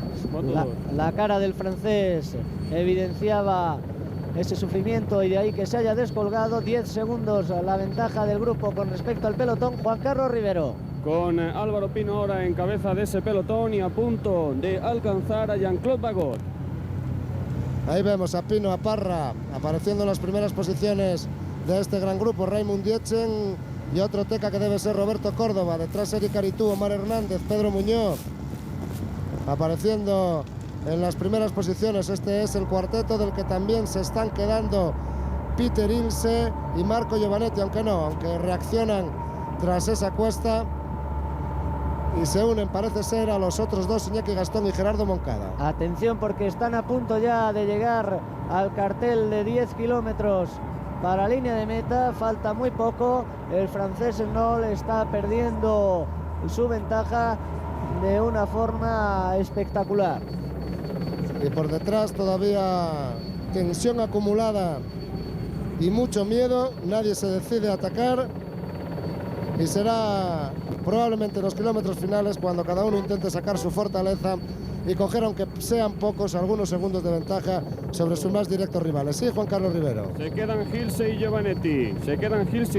La cara del francés evidenciaba ese sufrimiento, y de ahí que se haya descolgado. 10 segundos la ventaja del grupo con respecto al pelotón. Juan Carlos Rivero. Con Álvaro Pino ahora en cabeza de ese pelotón y a punto de alcanzar a Jean-Claude Bagot. Ahí vemos a Pino, a Parra apareciendo en las primeras posiciones de este gran grupo. Raimund Dietzen y otro teca que debe ser Roberto Córdoba. Detrás Eric Aritú, Omar Hernández, Pedro Muñoz apareciendo en las primeras posiciones. Este es el cuarteto del que también se están quedando Peter Ilse y Marco Giovanetti, aunque reaccionan tras esa cuesta y se unen, parece ser, a los otros dos, Iñaki Gastón y Gerardo Moncada. Atención, porque están a punto ya de llegar al cartel de 10 kilómetros para la línea de meta. Falta muy poco. El francés Knoll está perdiendo su ventaja de una forma espectacular. Y por detrás todavía tensión acumulada y mucho miedo. Nadie se decide a atacar, y será probablemente en los kilómetros finales cuando cada uno intente sacar su fortaleza y coger, aunque sean pocos, algunos segundos de ventaja sobre sus más directos rivales. Sí, Juan Carlos Rivero. Se quedan Gilse y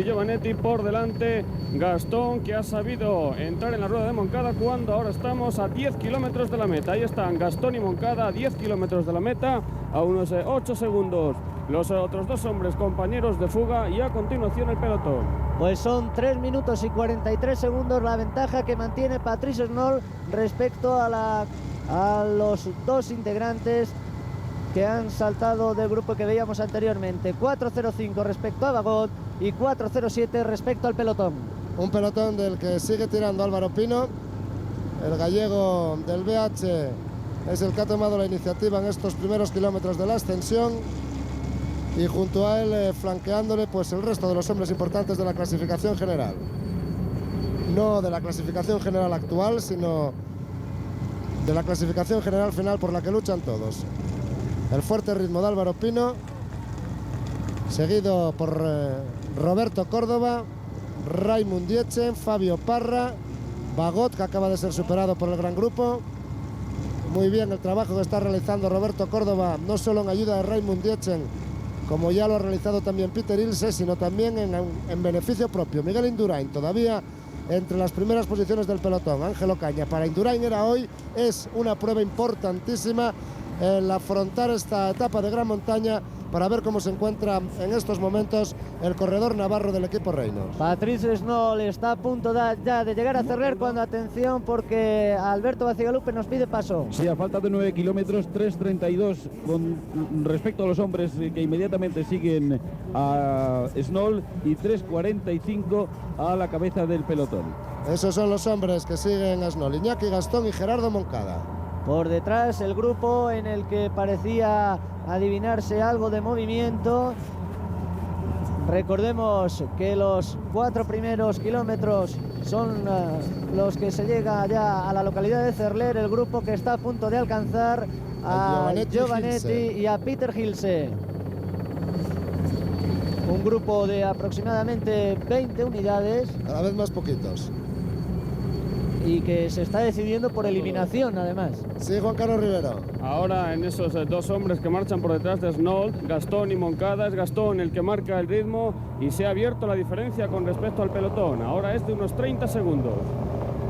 Giovanetti. Por delante Gastón, que ha sabido entrar en la rueda de Moncada cuando ahora estamos a 10 kilómetros de la meta. Ahí están Gastón y Moncada a 10 kilómetros de la meta, a unos 8 segundos los otros dos hombres compañeros de fuga, y a continuación el pelotón. Pues son 3 minutos y 43 segundos la ventaja que mantiene Patrice Knoll respecto a los dos integrantes que han saltado del grupo que veíamos anteriormente. 4.05 respecto a Bagot y 4.07 respecto al pelotón. Un pelotón del que sigue tirando Álvaro Pino, el gallego del BH, es el que ha tomado la iniciativa en estos primeros kilómetros de la ascensión, y junto a él, flanqueándole, pues el resto de los hombres importantes de la clasificación general. No de la clasificación general actual, sino de la clasificación general final por la que luchan todos. El fuerte ritmo de Álvaro Pino, seguido por Roberto Córdoba, Raimund Dietzen, Fabio Parra, Bagot, que acaba de ser superado por el gran grupo. Muy bien el trabajo que está realizando Roberto Córdoba, no solo en ayuda de Raimund Dietzen, como ya lo ha realizado también Peter Ilse, sino también en beneficio propio. Miguel Indurain, todavía entre las primeras posiciones del pelotón. Ángel Ocaña, para Indurain es una prueba importantísima el afrontar esta etapa de gran montaña, para ver cómo se encuentra en estos momentos el corredor navarro del equipo Reynolds. Patrice Knoll está a punto ya de llegar a cerrar, cuando, atención, porque Alberto Bacigalupe nos pide paso. Sí, a falta de 9 kilómetros, 3.32 con respecto a los hombres que inmediatamente siguen a Knoll, y 3.45 a la cabeza del pelotón. Esos son los hombres que siguen a Knoll: Iñaki Gastón y Gerardo Moncada. Por detrás el grupo en el que parecía adivinarse algo de movimiento. Recordemos que los 4 primeros kilómetros son los que se llega ya a la localidad de Cerler, el grupo que está a punto de alcanzar a Giovanetti y a Peter Gilse. Un grupo de aproximadamente 20 unidades. Cada vez más poquitos. Y que se está decidiendo por eliminación, además. Sí, Juan Carlos Rivero. Ahora en esos dos hombres que marchan por detrás de Knoll, Gastón y Moncada, es Gastón el que marca el ritmo, y se ha abierto la diferencia con respecto al pelotón. Ahora es de unos 30 segundos.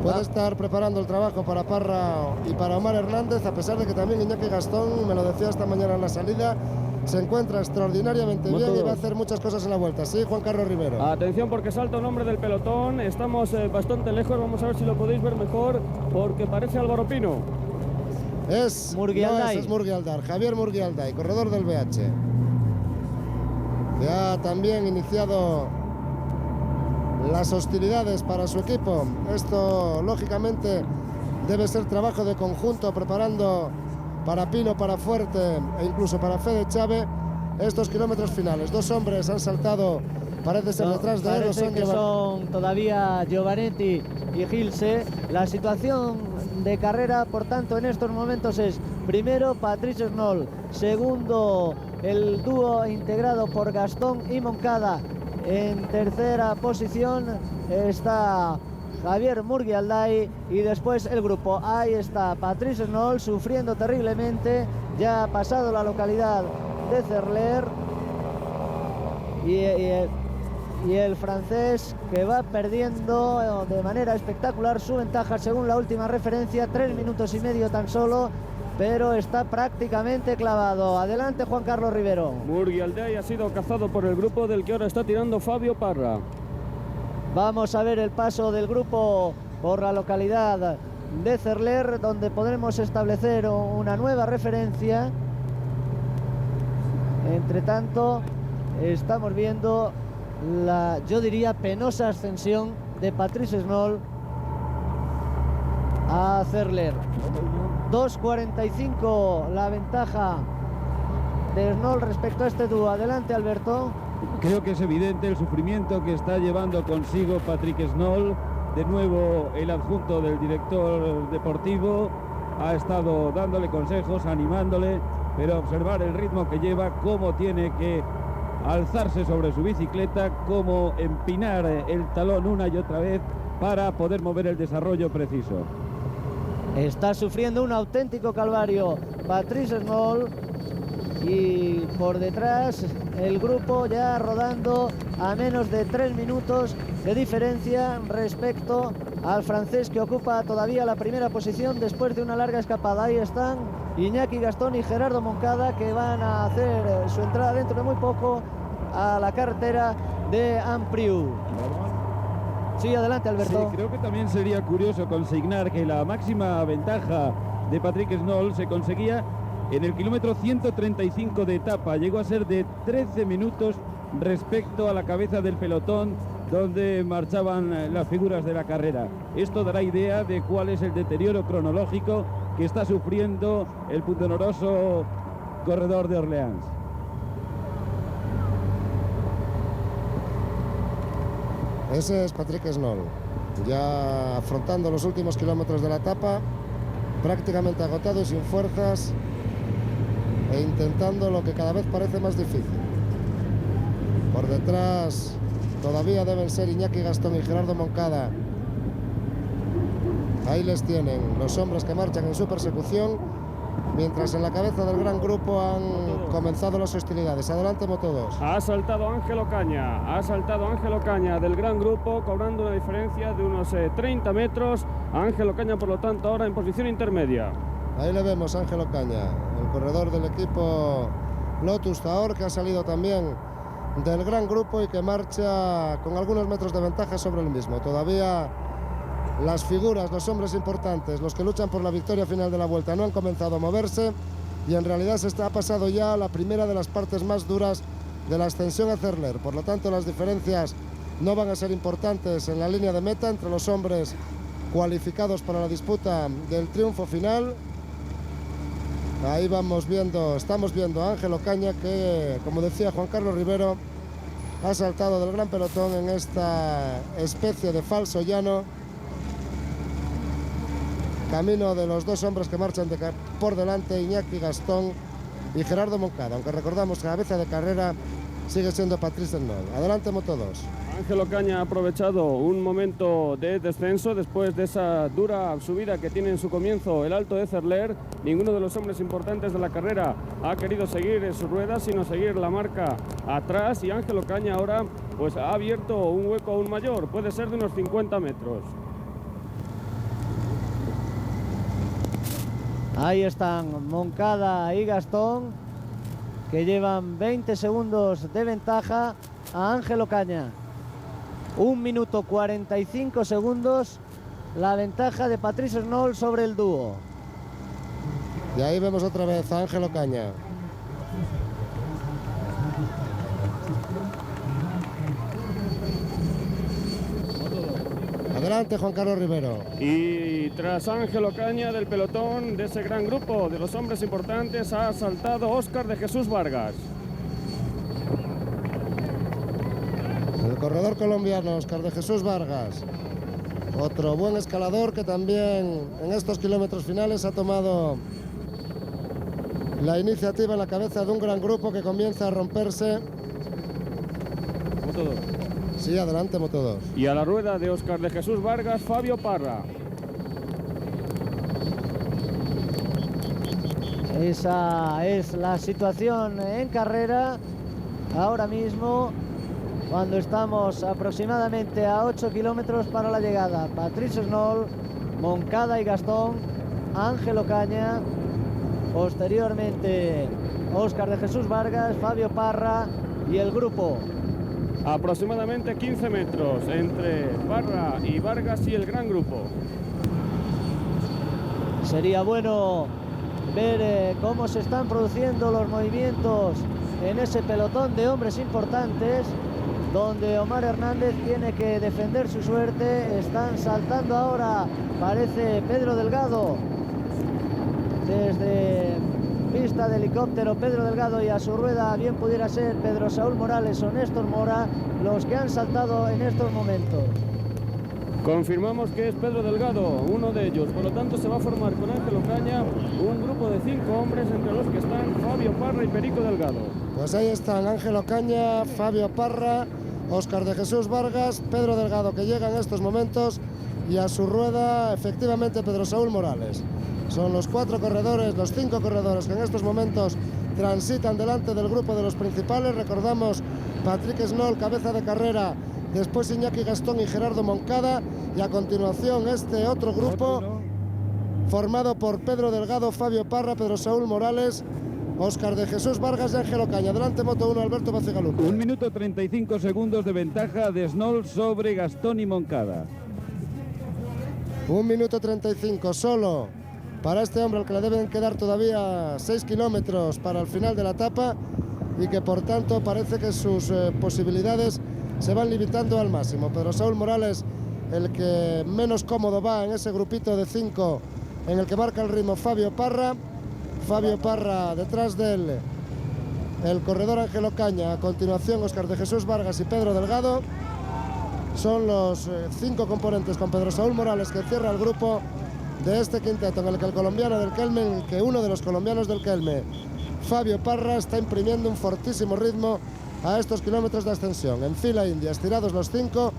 Puede estar preparando el trabajo para Parra y para Omar Hernández, a pesar de que también Iñaki Gastón, me lo decía esta mañana en la salida, se encuentra extraordinariamente bien y va a hacer muchas cosas en la vuelta. Sí, Juan Carlos Rivero. Atención, porque salta un hombre del pelotón. Estamos bastante lejos. Vamos a ver si lo podéis ver mejor, porque parece Álvaro Pino. Es Murguialday. Es Murguialday, Javier Murguialday, corredor del BH. Ya también iniciado las hostilidades para su equipo. Esto, lógicamente, debe ser trabajo de conjunto, preparando para Pino, para Fuerte e incluso para Fede Chávez estos kilómetros finales. Dos hombres han saltado, parece ser detrás de él. Son todavía Giovanetti y Gilse. La situación de carrera, por tanto, en estos momentos es: primero Patrice Snoll, segundo el dúo integrado por Gastón y Moncada, en tercera posición está Javier Murguialdai y después el grupo. Ahí está Patrice Snoll sufriendo terriblemente, ya ha pasado la localidad de Cerler, y el francés, que va perdiendo de manera espectacular su ventaja según la última referencia, 3 minutos y medio tan solo, pero está prácticamente clavado. Adelante, Juan Carlos Rivero. Murguialdai ha sido cazado por el grupo del que ahora está tirando Fabio Parra. Vamos a ver el paso del grupo por la localidad de Cerler, donde podremos establecer una nueva referencia. Entre tanto, estamos viendo la, yo diría, penosa ascensión de Patrice Snoll a Cerler. 2.45 la ventaja de Snoll respecto a este dúo. Adelante, Alberto. Creo que es evidente el sufrimiento que está llevando consigo Patrick Snoll. De nuevo, el adjunto del director deportivo ha estado dándole consejos, animándole, pero observar el ritmo que lleva, cómo tiene que alzarse sobre su bicicleta, cómo empinar el talón una y otra vez para poder mover el desarrollo preciso. Está sufriendo un auténtico calvario Patrice Snoll, y por detrás el grupo ya rodando a menos de 3 minutos de diferencia respecto al francés, que ocupa todavía la primera posición después de una larga escapada. Ahí están Iñaki Gastón y Gerardo Moncada, que van a hacer su entrada dentro de muy poco a la carretera de Ampriu. Sí, adelante, Alberto. Sí, creo que también sería curioso consignar que la máxima ventaja de Patrick Snoll se conseguía en el kilómetro 135 de etapa. Llegó a ser de 13 minutos respecto a la cabeza del pelotón, donde marchaban las figuras de la carrera. Esto dará idea de cuál es el deterioro cronológico que está sufriendo el pundonoroso corredor de Orleans. Ese es Patrick Snoll, ya afrontando los últimos kilómetros de la etapa, prácticamente agotado y sin fuerzas, e intentando lo que cada vez parece más difícil. Por detrás todavía deben ser Iñaki Gastón y Gerardo Moncada. Ahí les tienen los hombres que marchan en su persecución, mientras en la cabeza del gran grupo han comenzado las hostilidades. Adelante, Moto2. Ha saltado Ángel Ocaña del gran grupo, cobrando una diferencia de unos 30 metros. Ángel Ocaña, por lo tanto, ahora en posición intermedia. Ahí le vemos, Ángel Ocaña, el corredor del equipo Lotus Taor, que ha salido también del gran grupo y que marcha con algunos metros de ventaja sobre el mismo. Todavía las figuras, los hombres importantes, los que luchan por la victoria final de la Vuelta, no han comenzado a moverse, y en realidad ha pasado ya la primera de las partes más duras de la ascensión a Cerler. Por lo tanto, las diferencias no van a ser importantes en la línea de meta entre los hombres cualificados para la disputa del triunfo final. Ahí estamos viendo a Ángel Ocaña, que, como decía Juan Carlos Rivero, ha saltado del gran pelotón en esta especie de falso llano, camino de los dos hombres que marchan por delante, Iñaki Gastón y Gerardo Moncada, aunque recordamos que la cabeza de carrera sigue siendo Patrice Snoll. Adelante, Moto2. Ángel Ocaña ha aprovechado un momento de descenso después de esa dura subida que tiene en su comienzo el Alto de Cerler. Ninguno de los hombres importantes de la carrera ha querido seguir en sus ruedas, sino seguir la marca atrás, y Ángel Ocaña ahora pues ha abierto un hueco aún mayor, puede ser de unos 50 metros. Ahí están Moncada y Gastón, que llevan 20 segundos de ventaja a Ángel Ocaña. 1 minuto 45 segundos la ventaja de Patrice Snoll sobre el dúo. Y ahí vemos otra vez a Ángel Ocaña. Adelante, Juan Carlos Rivero. Y tras Ángel Ocaña del pelotón de ese gran grupo de los hombres importantes, ha saltado Óscar de Jesús Vargas. El corredor colombiano Óscar de Jesús Vargas, otro buen escalador que también en estos kilómetros finales ha tomado la iniciativa en la cabeza de un gran grupo que comienza a romperse. Moto 2. Sí, adelante, Moto 2. Y a la rueda de Óscar de Jesús Vargas, Fabio Parra. Esa es la situación en carrera ahora mismo, cuando estamos aproximadamente a 8 kilómetros para la llegada. Patrice Snoll, Moncada y Gastón, Ángel Ocaña, posteriormente Óscar de Jesús Vargas, Fabio Parra y el grupo. Aproximadamente 15 metros entre Parra y Vargas y el gran grupo. Sería bueno ver cómo se están produciendo los movimientos en ese pelotón de hombres importantes, donde Omar Hernández tiene que defender su suerte. Están saltando ahora, parece Pedro Delgado, desde pista de helicóptero. Pedro Delgado, y a su rueda bien pudiera ser Pedro Saúl Morales o Néstor Mora los que han saltado en estos momentos. Confirmamos que es Pedro Delgado, uno de ellos. Por lo tanto, se va a formar con Ángel Ocaña un grupo de 5 hombres, entre los que están Fabio Parra y Perico Delgado. Pues ahí están Ángel Ocaña, Fabio Parra, Óscar de Jesús Vargas, Pedro Delgado, que llega en estos momentos, y a su rueda efectivamente Pedro Saúl Morales. Son los 4 corredores, los 5 corredores que en estos momentos transitan delante del grupo de los principales. Recordamos Patrick Snoll, cabeza de carrera, después Iñaki Gastón y Gerardo Moncada, y a continuación este otro grupo formado por Pedro Delgado, Fabio Parra, Pedro Saúl Morales, Óscar de Jesús Vargas y Ángel Ocaña. Adelante, Moto 1, Alberto Bacigalupo. 1 minuto 35 segundos de ventaja de Snoll sobre Gastón y Moncada. 1 minuto 35 solo para este hombre, al que le deben quedar todavía 6 kilómetros para el final de la etapa, y que por tanto parece que sus posibilidades se van limitando al máximo. Pedro Saúl Morales, el que menos cómodo va en ese grupito de 5 en el que marca el ritmo Fabio Parra. Fabio Parra detrás de él, el corredor Ángel Ocaña, a continuación Óscar de Jesús Vargas y Pedro Delgado. Son los 5 componentes, con Pedro Saúl Morales que cierra el grupo de este quinteto, en el que el colombiano del Kelme, en el que uno de los colombianos del Kelme, Fabio Parra, está imprimiendo un fortísimo ritmo a estos kilómetros de ascensión. En fila india, estirados los 5.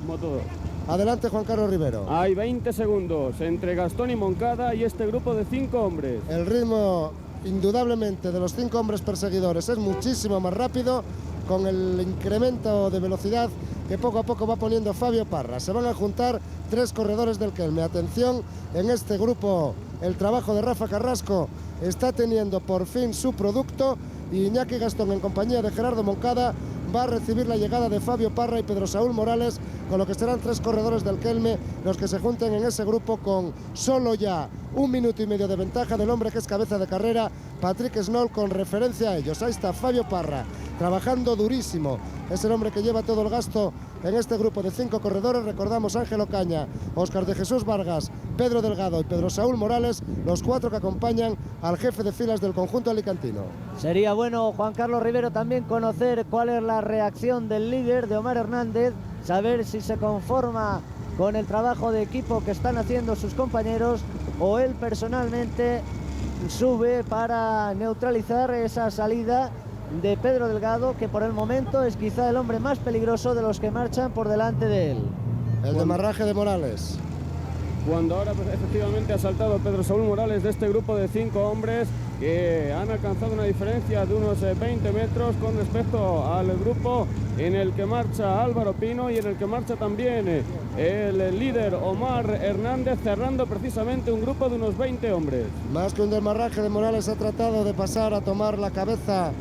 Adelante, Juan Carlos Rivero. Hay 20 segundos entre Gastón y Moncada y este grupo de 5 hombres. El ritmo, indudablemente, de los 5 hombres perseguidores es muchísimo más rápido, con el incremento de velocidad que poco a poco va poniendo Fabio Parra. Se van a juntar 3 corredores del Kelme. Atención, en este grupo el trabajo de Rafa Carrasco está teniendo por fin su producto, y Iñaki Gastón, en compañía de Gerardo Moncada, va a recibir la llegada de Fabio Parra y Pedro Saúl Morales, con lo que serán 3 corredores del Kelme los que se junten en ese grupo, con solo ya 1 minuto y medio de ventaja del hombre que es cabeza de carrera, Patrick Snoll, con referencia a ellos. Ahí está Fabio Parra, trabajando durísimo. Es el hombre que lleva todo el gasto en este grupo de 5 corredores. Recordamos Ángel Ocaña, Óscar de Jesús Vargas, Pedro Delgado y Pedro Saúl Morales, los 4 que acompañan al jefe de filas del conjunto alicantino. Sería bueno, Juan Carlos Rivero, también conocer cuál es la reacción del líder, de Omar Hernández, saber si se conforma con el trabajo de equipo que están haciendo sus compañeros, o él personalmente sube para neutralizar esa salida de Pedro Delgado, que por el momento es quizá el hombre más peligroso de los que marchan por delante de él. El demarraje de Morales. Cuando ahora efectivamente ha saltado Pedro Saúl Morales de este grupo de 5 hombres, que han alcanzado una diferencia de unos 20 metros con respecto al grupo en el que marcha Álvaro Pino y en el que marcha también el líder Omar Hernández, cerrando precisamente un grupo de unos 20 hombres. Más que un demarraje de Morales, ha tratado de pasar a tomar la cabeza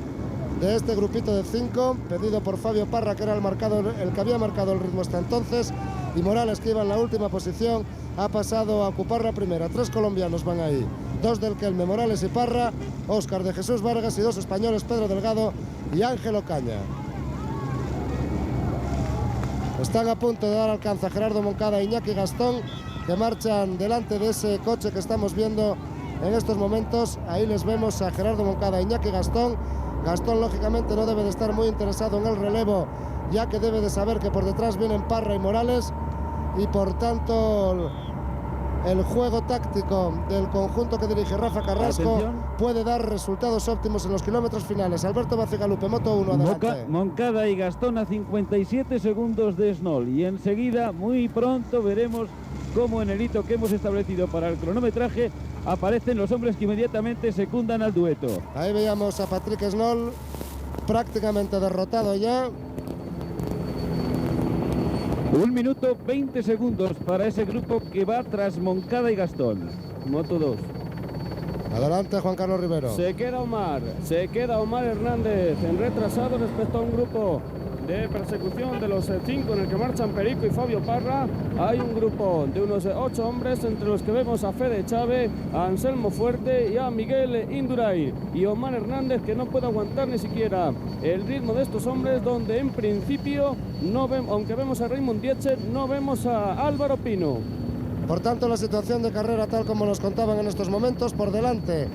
de este grupito de 5, pedido por Fabio Parra, que era el que había marcado el ritmo hasta entonces, y Morales, que iba en la última posición, ha pasado a ocupar la primera. 3 colombianos van ahí, 2 del Kelme, Morales y Parra, Óscar de Jesús Vargas, y 2 españoles, Pedro Delgado y Ángel Ocaña. Están a punto de dar alcance a Gerardo Moncada e Iñaki Gastón, que marchan delante de ese coche que estamos viendo en estos momentos. Ahí les vemos a Gerardo Moncada e Iñaki Gastón. Gastón, lógicamente, no debe de estar muy interesado en el relevo, ya que debe de saber que por detrás vienen Parra y Morales, y por tanto el juego táctico del conjunto que dirige Rafa Carrasco puede dar resultados óptimos en los kilómetros finales. Alberto Bacigalupe, Moto 1, adelante. Moncada y Gastón a 57 segundos de Snoll, y enseguida, muy pronto, veremos cómo en el hito que hemos establecido para el cronometraje aparecen los hombres que inmediatamente secundan al dueto. Ahí veíamos a Patrick Snoll prácticamente derrotado ya. 1 minuto 20 segundos para ese grupo que va tras Moncada y Gastón. Moto 2. Adelante, Juan Carlos Rivero. Se queda Omar Hernández en retrasado respecto a un grupo de persecución de los 5 en el que marchan Perico y Fabio Parra. Hay un grupo de unos 8 hombres, entre los que vemos a Fede Chávez, a Anselmo Fuerte y a Miguel Indurain. Y Omar Hernández, que no puede aguantar ni siquiera el ritmo de estos hombres, donde en principio no vemos, aunque vemos a Raymond Dietzsche, no vemos a Álvaro Pino. Por tanto, la situación de carrera, tal como nos contaban en estos momentos, por delante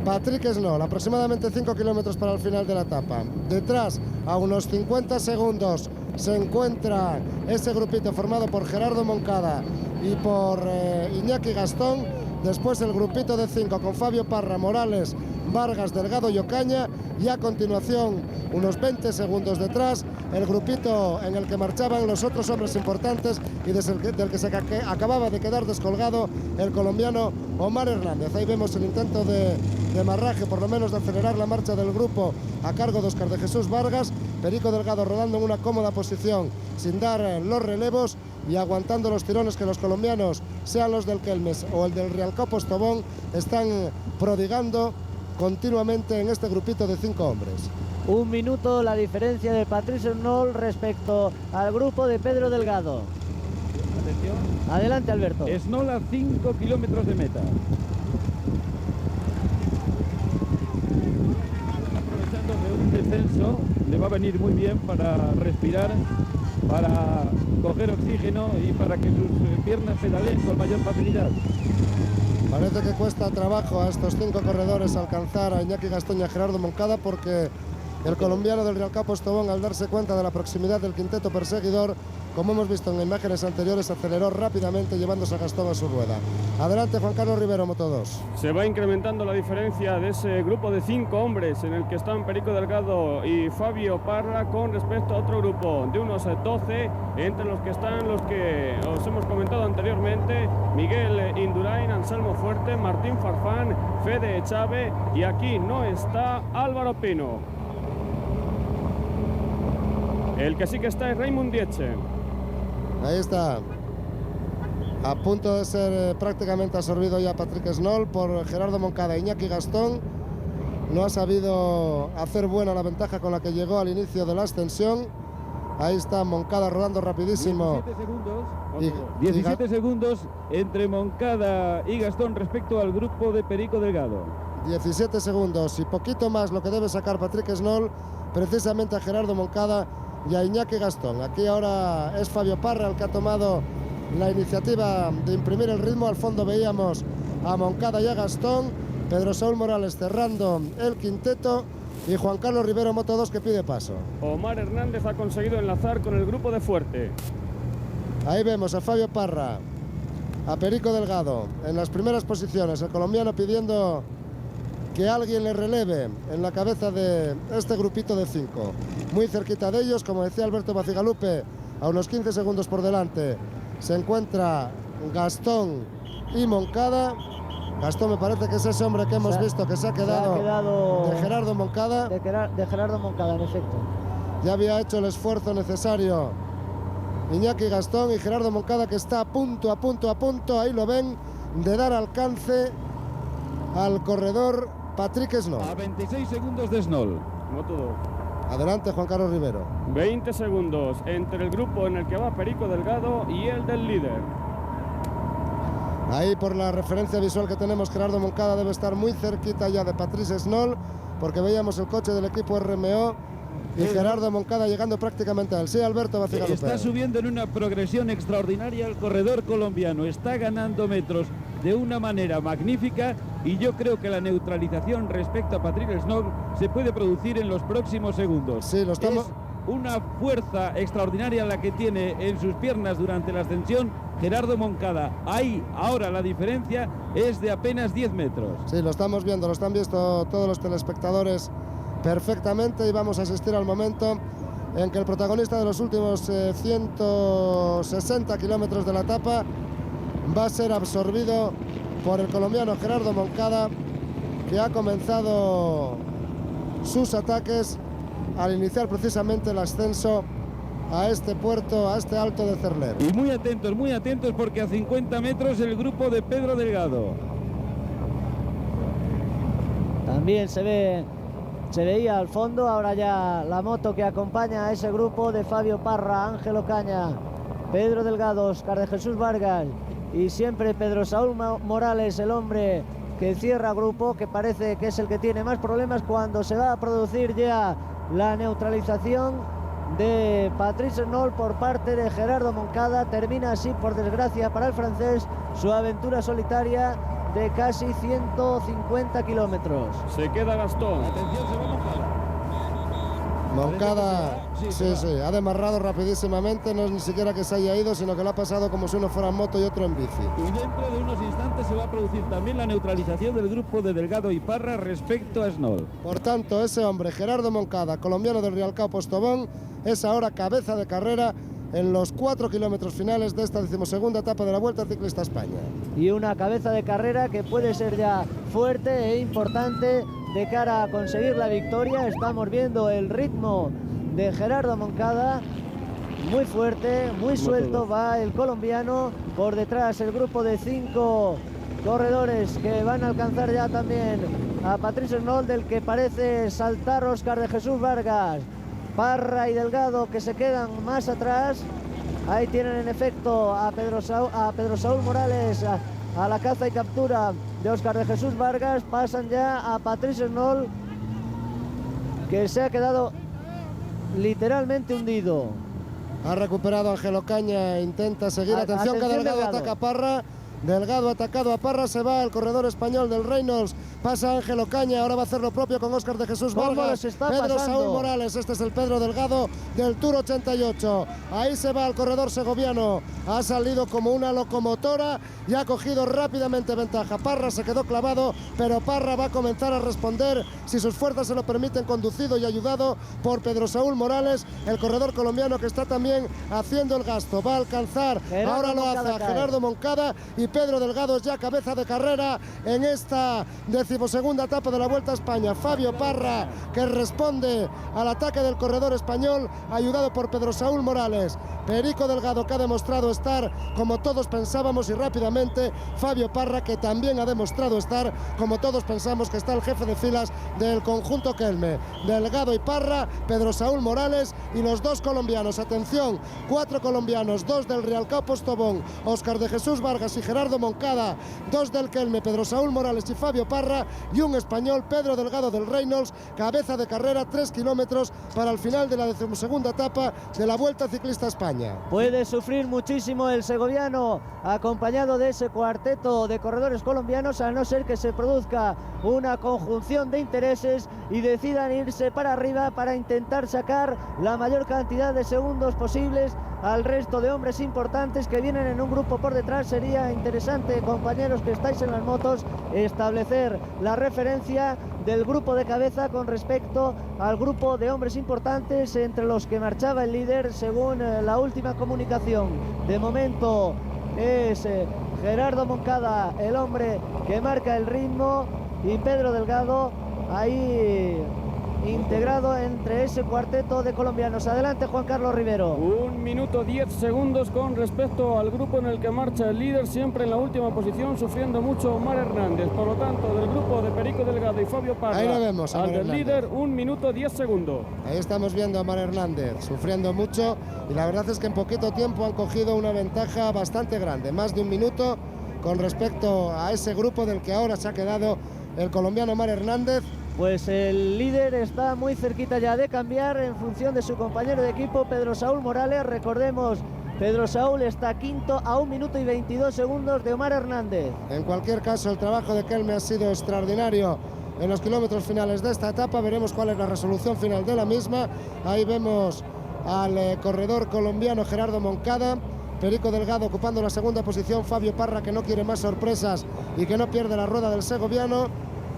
Patrick Snoll, aproximadamente 5 kilómetros para el final de la etapa. Detrás, a unos 50 segundos, se encuentra ese grupito formado por Gerardo Moncada y por Iñaki Gastón. Después el grupito de 5 con Fabio Parra, Morales, Vargas, Delgado y Ocaña. Y a continuación, unos 20 segundos detrás, el grupito en el que marchaban los otros hombres importantes y del que se acababa de quedar descolgado el colombiano Omar Hernández. Ahí vemos el intento de marraje, por lo menos de acelerar la marcha del grupo a cargo de Óscar de Jesús Vargas. Perico Delgado rodando en una cómoda posición sin dar los relevos y aguantando los tirones que los colombianos, sean los del Kelmes o el del Rialcó Postobón, están prodigando continuamente en este grupito de 5 hombres. 1 minuto la diferencia de Patrick Snoll respecto al grupo de Pedro Delgado. Atención. Adelante, Alberto. Snoll a 5 kilómetros de meta. Aprovechando de un descenso, le va a venir muy bien para respirar, para coger oxígeno y para que sus piernas pedaleen con mayor facilidad. Parece que cuesta trabajo a estos 5 corredores alcanzar a Iñaki Gastón y a Gerardo Moncada, porque el colombiano del Rialcó Postobón, al darse cuenta de la proximidad del quinteto perseguidor, como hemos visto en imágenes anteriores, aceleró rápidamente llevándose a Gastón a su rueda. Adelante, Juan Carlos Rivero, Moto 2. Se va incrementando la diferencia de ese grupo de 5 hombres en el que están Perico Delgado y Fabio Parra con respecto a otro grupo de unos 12, entre los que están los que os hemos comentado anteriormente: Miguel Indurain, Anselmo Fuerte, Martín Farfán, Fede Chávez, y aquí no está Álvaro Pino. El que sí que está es Raymond Dietzsche. Ahí está, a punto de ser prácticamente absorbido ya Patrick Snoll por Gerardo Moncada e Iñaki Gastón. No ha sabido hacer buena la ventaja con la que llegó al inicio de la ascensión. Ahí está Moncada rodando rapidísimo. 17 segundos entre Moncada y Gastón respecto al grupo de Perico Delgado. 17 segundos y poquito más lo que debe sacar Patrick Snoll, precisamente a Gerardo Moncada y a Iñaki Gastón. Aquí ahora es Fabio Parra el que ha tomado la iniciativa de imprimir el ritmo. Al fondo veíamos a Moncada y a Gastón, Pedro Saúl Morales cerrando el quinteto y Juan Carlos Rivero, Moto 2, que pide paso. Omar Hernández ha conseguido enlazar con el grupo de Fuerte. Ahí vemos a Fabio Parra, a Perico Delgado en las primeras posiciones, el colombiano pidiendo que alguien le releve en la cabeza de este grupito de 5. Muy cerquita de ellos, como decía Alberto Bacigalupe, a unos 15 segundos por delante se encuentra Gastón y Moncada. Gastón me parece que es ese hombre que hemos visto que se ha quedado de Gerardo Moncada. De Gerardo Moncada, en efecto. Ya había hecho el esfuerzo necesario Iñaki Gastón, y Gerardo Moncada, que está a punto, ahí lo ven, de dar alcance al corredor Patrick Snoll. A 26 segundos de Snoll. Moto 2. Adelante, Juan Carlos Rivero. 20 segundos entre el grupo en el que va Perico Delgado y el del líder. Ahí, por la referencia visual que tenemos, Gerardo Moncada debe estar muy cerquita ya de Patrick Snoll, porque veíamos el coche del equipo RMO y Gerardo Moncada llegando prácticamente a él. Sí, Alberto Bacigalupe. Está subiendo en una progresión extraordinaria el corredor colombiano, está ganando metros de una manera magnífica y yo creo que la neutralización respecto a Patrick Snow se puede producir en los próximos segundos. Sí, lo estamos... Es una fuerza extraordinaria la que tiene en sus piernas durante la ascensión Gerardo Moncada. Ahí, ahora la diferencia es de apenas 10 metros. Sí, lo estamos viendo, lo están viendo todos los telespectadores perfectamente y vamos a asistir al momento en que el protagonista de los últimos 160 kilómetros de la etapa va a ser absorbido por el colombiano Gerardo Moncada, que ha comenzado sus ataques al iniciar precisamente el ascenso a este puerto, a este alto de Cerler. Y muy atentos porque a 50 metros el grupo de Pedro Delgado. También se veía al fondo, ahora ya la moto que acompaña a ese grupo de Fabio Parra, Ángel Ocaña, Pedro Delgado, Óscar de Jesús Vargas y siempre Pedro Saúl Morales, el hombre que cierra grupo, que parece que es el que tiene más problemas cuando se va a producir ya la neutralización de Patrice Snow por parte de Gerardo Moncada. Termina así, por desgracia para el francés, su aventura solitaria de casi 150 kilómetros. Se queda Gastón. Atención, se va Moncada. Moncada, sí, ha demarrado rapidísimamente, no es ni siquiera que se haya ido, sino que lo ha pasado como si uno fuera en moto y otro en bici. Y dentro de unos instantes se va a producir también la neutralización del grupo de Delgado y Parra respecto a Snow. Por tanto, ese hombre, Gerardo Moncada, colombiano del Rialcao Postobón, es ahora cabeza de carrera en los 4 kilómetros finales de esta 12ª etapa de la Vuelta Ciclista a España. Y una cabeza de carrera que puede ser ya fuerte e importante de cara a conseguir la victoria. Estamos viendo el ritmo de Gerardo Moncada, muy fuerte, muy suelto, va el colombiano, por detrás el grupo de 5 corredores que van a alcanzar ya también a Patrice Snow, del que parece saltar Óscar de Jesús Vargas. Parra y Delgado que se quedan más atrás. Ahí tienen en efecto a Pedro Saúl Morales a la caza y captura de Óscar de Jesús Vargas. Pasan ya a Patrice Snow, que se ha quedado literalmente hundido. Ha recuperado Ángel Ocaña, intenta seguir. Atención que Delgado ataca a Parra. Delgado atacado a Parra, se va el corredor español del Reynolds, pasa Ángel Ocaña, ahora va a hacer lo propio con Óscar de Jesús Vargas, Pedro Saúl Morales, este es el Pedro Delgado del Tour 88, ahí se va el corredor segoviano, ha salido como una locomotora y ha cogido rápidamente ventaja. Parra se quedó clavado, pero Parra va a comenzar a responder, si sus fuerzas se lo permiten, conducido y ayudado por Pedro Saúl Morales, el corredor colombiano que está también haciendo el gasto, va a alcanzar, ahora lo hace a Gerardo Moncada y Pedro Delgado es ya cabeza de carrera en esta 12ª etapa de la Vuelta a España. Fabio Parra, que responde al ataque del corredor español, ayudado por Pedro Saúl Morales. Perico Delgado, que ha demostrado estar como todos pensábamos, y rápidamente Fabio Parra, que también ha demostrado estar como todos pensamos que está el jefe de filas del conjunto Kelme. Delgado y Parra, Pedro Saúl Morales y los 2 colombianos. Atención, 4 colombianos, 2 del Rialcao Postobón, Óscar de Jesús Vargas y Gerardo Moncada, 2 del Kelme, Pedro Saúl Morales y Fabio Parra, y un español, Pedro Delgado del Reynolds, cabeza de carrera, 3 kilómetros para el final de la 12ª etapa de la Vuelta Ciclista a España. Puede sufrir muchísimo el segoviano, acompañado de ese cuarteto de corredores colombianos, a no ser que se produzca una conjunción de intereses y decidan irse para arriba para intentar sacar la mayor cantidad de segundos posibles al resto de hombres importantes que vienen en un grupo por detrás. Sería interesante, compañeros que estáis en las motos, establecer la referencia del grupo de cabeza con respecto al grupo de hombres importantes, entre los que marchaba el líder según la última comunicación. De momento es Gerardo Moncada el hombre que marca el ritmo, y Pedro Delgado ahí integrado entre ese cuarteto de colombianos. Adelante, Juan Carlos Rivero. 1 minuto 10 segundos con respecto al grupo en el que marcha el líder, siempre en la última posición, sufriendo mucho Omar Hernández. Por lo tanto, del grupo de Perico Delgado y Fabio Parra, ahí lo vemos, al del líder, 1 minuto 10 segundos. Ahí estamos viendo a Omar Hernández sufriendo mucho, y la verdad es que en poquito tiempo han cogido una ventaja bastante grande, más de 1 minuto con respecto a ese grupo del que ahora se ha quedado el colombiano Omar Hernández, pues el líder está muy cerquita ya de cambiar en función de su compañero de equipo, Pedro Saúl Morales. Recordemos, Pedro Saúl está quinto a 1 minuto y 22 segundos de Omar Hernández. En cualquier caso, el trabajo de Kelme ha sido extraordinario en los kilómetros finales de esta etapa. Veremos cuál es la resolución final de la misma. Ahí vemos al corredor colombiano Gerardo Moncada, Perico Delgado ocupando la segunda posición, Fabio Parra, que no quiere más sorpresas y que no pierde la rueda del segoviano,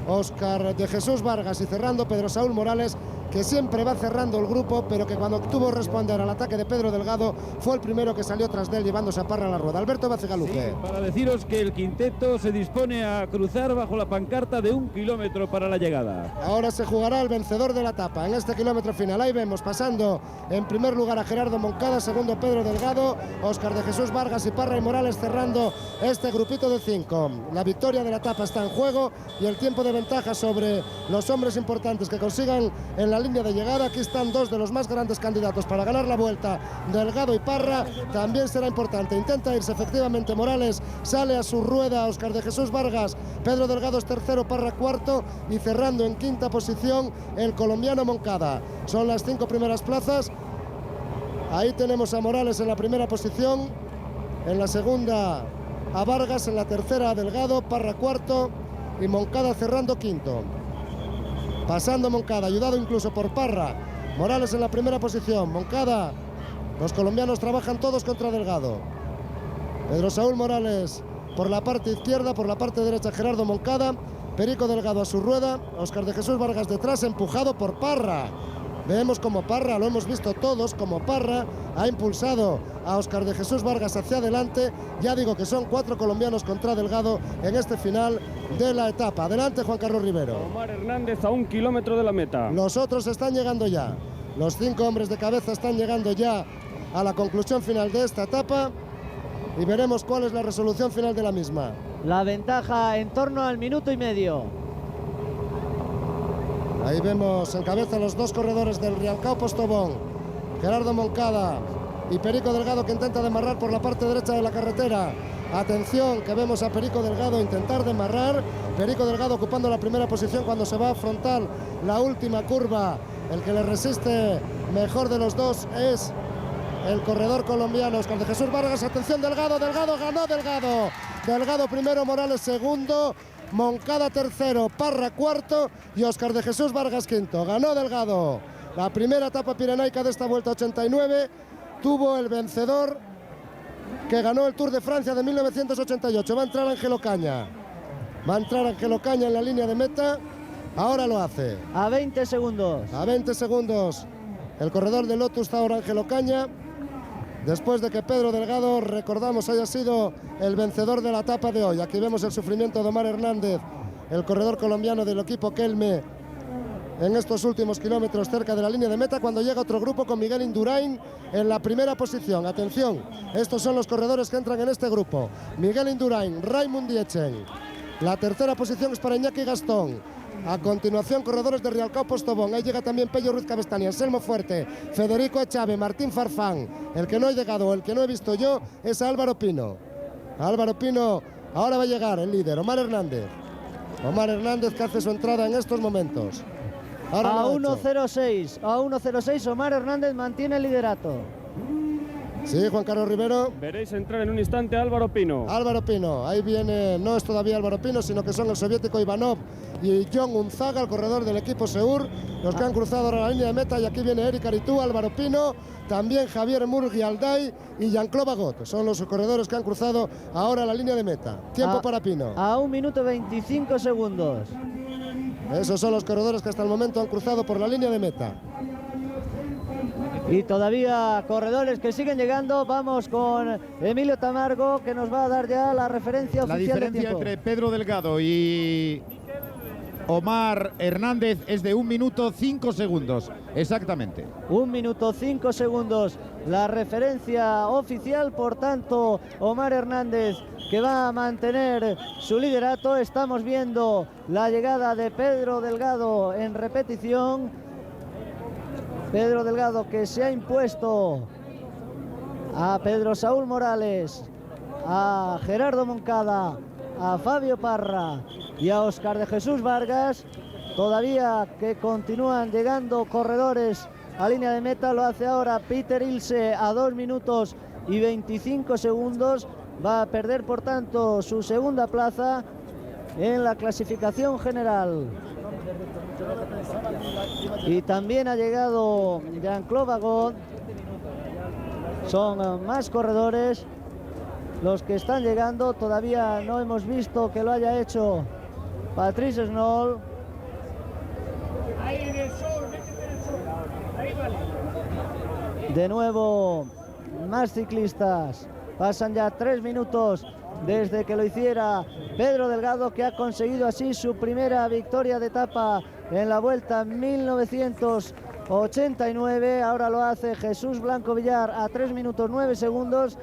Óscar de Jesús Vargas y cerrando Pedro Saúl Morales, que siempre va cerrando el grupo, pero que cuando tuvo que responder al ataque de Pedro Delgado fue el primero que salió tras de él llevándose a Parra a la rueda. Alberto Bacigaluque. Sí, para deciros que el quinteto se dispone a cruzar bajo la pancarta de 1 kilómetro para la llegada. Ahora se jugará el vencedor de la etapa en este kilómetro final. Ahí vemos pasando en primer lugar a Gerardo Moncada, segundo Pedro Delgado, Óscar de Jesús Vargas y Parra y Morales cerrando este grupito de 5. La victoria de la etapa está en juego y el tiempo de ventaja sobre los hombres importantes que consigan en la línea de llegada. Aquí están dos de los más grandes candidatos para ganar la vuelta, Delgado y Parra. También será importante, intenta irse efectivamente Morales, sale a su rueda Óscar de Jesús Vargas, Pedro Delgado es tercero, Parra cuarto y cerrando en quinta posición el colombiano Moncada. Son las 5 primeras plazas. Ahí tenemos a Morales en la primera posición, en la segunda a Vargas, en la tercera a Delgado, Parra cuarto y Moncada cerrando quinto. Pasando Moncada, ayudado incluso por Parra. Morales en la primera posición. Moncada, los colombianos trabajan todos contra Delgado. Pedro Saúl Morales por la parte izquierda, por la parte derecha Gerardo Moncada. Perico Delgado a su rueda. Óscar de Jesús Vargas detrás, empujado por Parra. Vemos como Parra, lo hemos visto todos, como Parra ha impulsado a Óscar de Jesús Vargas hacia adelante. Ya digo que son 4 colombianos contra Delgado en este final de la etapa. Adelante, Juan Carlos Rivero. Omar Hernández a 1 kilómetro de la meta. Los otros están llegando ya. Los 5 hombres de cabeza están llegando ya a la conclusión final de esta etapa y veremos cuál es la resolución final de la misma. La ventaja en torno al minuto y medio. Ahí vemos en cabeza los 2 corredores del Rialcao Postobón, Gerardo Moncada y Perico Delgado, que intenta demarrar por la parte derecha de la carretera. Atención, que vemos a Perico Delgado intentar demarrar. Perico Delgado ocupando la primera posición cuando se va a afrontar la última curva. El que le resiste mejor de los dos es el corredor colombiano Óscar de Jesús Vargas. Atención, Delgado, ganó Delgado. Delgado primero, Morales segundo, Moncada tercero, Parra cuarto y Óscar de Jesús Vargas quinto. Ganó Delgado la primera etapa pirenaica de esta Vuelta 89. Tuvo el vencedor que ganó el Tour de Francia de 1988. Va a entrar Ángel Ocaña. Va a entrar Ángel Ocaña en la línea de meta. Ahora lo hace. A 20 segundos. A 20 segundos. El corredor de Lotus está ahora Ángel Ocaña. Después de que Pedro Delgado, recordamos, haya sido el vencedor de la etapa de hoy. Aquí vemos el sufrimiento de Omar Hernández, el corredor colombiano del equipo Kelme, en estos últimos kilómetros cerca de la línea de meta, cuando llega otro grupo con Miguel Indurain en la primera posición. Atención, estos son los corredores que entran en este grupo. Miguel Indurain, Raimund Dietzen. La tercera posición es para Iñaki Gastón. A continuación, corredores de Rialcao Postobón. Ahí llega también Pello Ruiz Cabestany, Anselmo Fuerte, Federico Echave, Martín Farfán. El que no ha llegado, el que no he visto yo, es Álvaro Pino. Álvaro Pino ahora va a llegar, el líder, Omar Hernández. Omar Hernández, que hace su entrada en estos momentos. Ahora a 1.06 Omar Hernández mantiene el liderato. Sí, Juan Carlos Rivero. Veréis entrar en un instante a Álvaro Pino. Álvaro Pino, ahí viene, no es todavía Álvaro Pino, sino que son el soviético Ivanov y John Unzaga, el corredor del equipo Seur, los que han cruzado ahora la línea de meta. Y aquí viene Eric Aritú, Álvaro Pino, también Javier Murgui Alday y Jean-Claude Bagot. Son los corredores que han cruzado ahora la línea de meta. Tiempo para Pino. A 1 minuto 25 segundos. Esos son los corredores que hasta el momento han cruzado por la línea de meta. Y todavía corredores que siguen llegando. Vamos con Emilio Tamargo, que nos va a dar ya la referencia oficial de tiempo. La diferencia entre Pedro Delgado y Omar Hernández es de 1 minuto 5 segundos, exactamente. 1 minuto 5 segundos, la referencia oficial. Por tanto, Omar Hernández, que va a mantener su liderato. Estamos viendo la llegada de Pedro Delgado en repetición. Pedro Delgado, que se ha impuesto a Pedro Saúl Morales, a Gerardo Moncada, a Fabio Parra y a Óscar de Jesús Vargas. todavía que continúan llegando corredores a línea de meta. Lo hace ahora Peter Ilse a 2 minutos y 25 segundos. Va a perder, por tanto, su segunda plaza en la clasificación general. Y también ha llegado Jean-Claude Bagot. Son más corredores los que están llegando. Todavía no hemos visto que lo haya hecho Patrice Snoll. De nuevo, más ciclistas. Pasan ya 3 minutos desde que lo hiciera Pedro Delgado, que ha conseguido así su primera victoria de etapa en la Vuelta 1989. Ahora lo hace Jesús Blanco Villar a 3 minutos 9 segundos.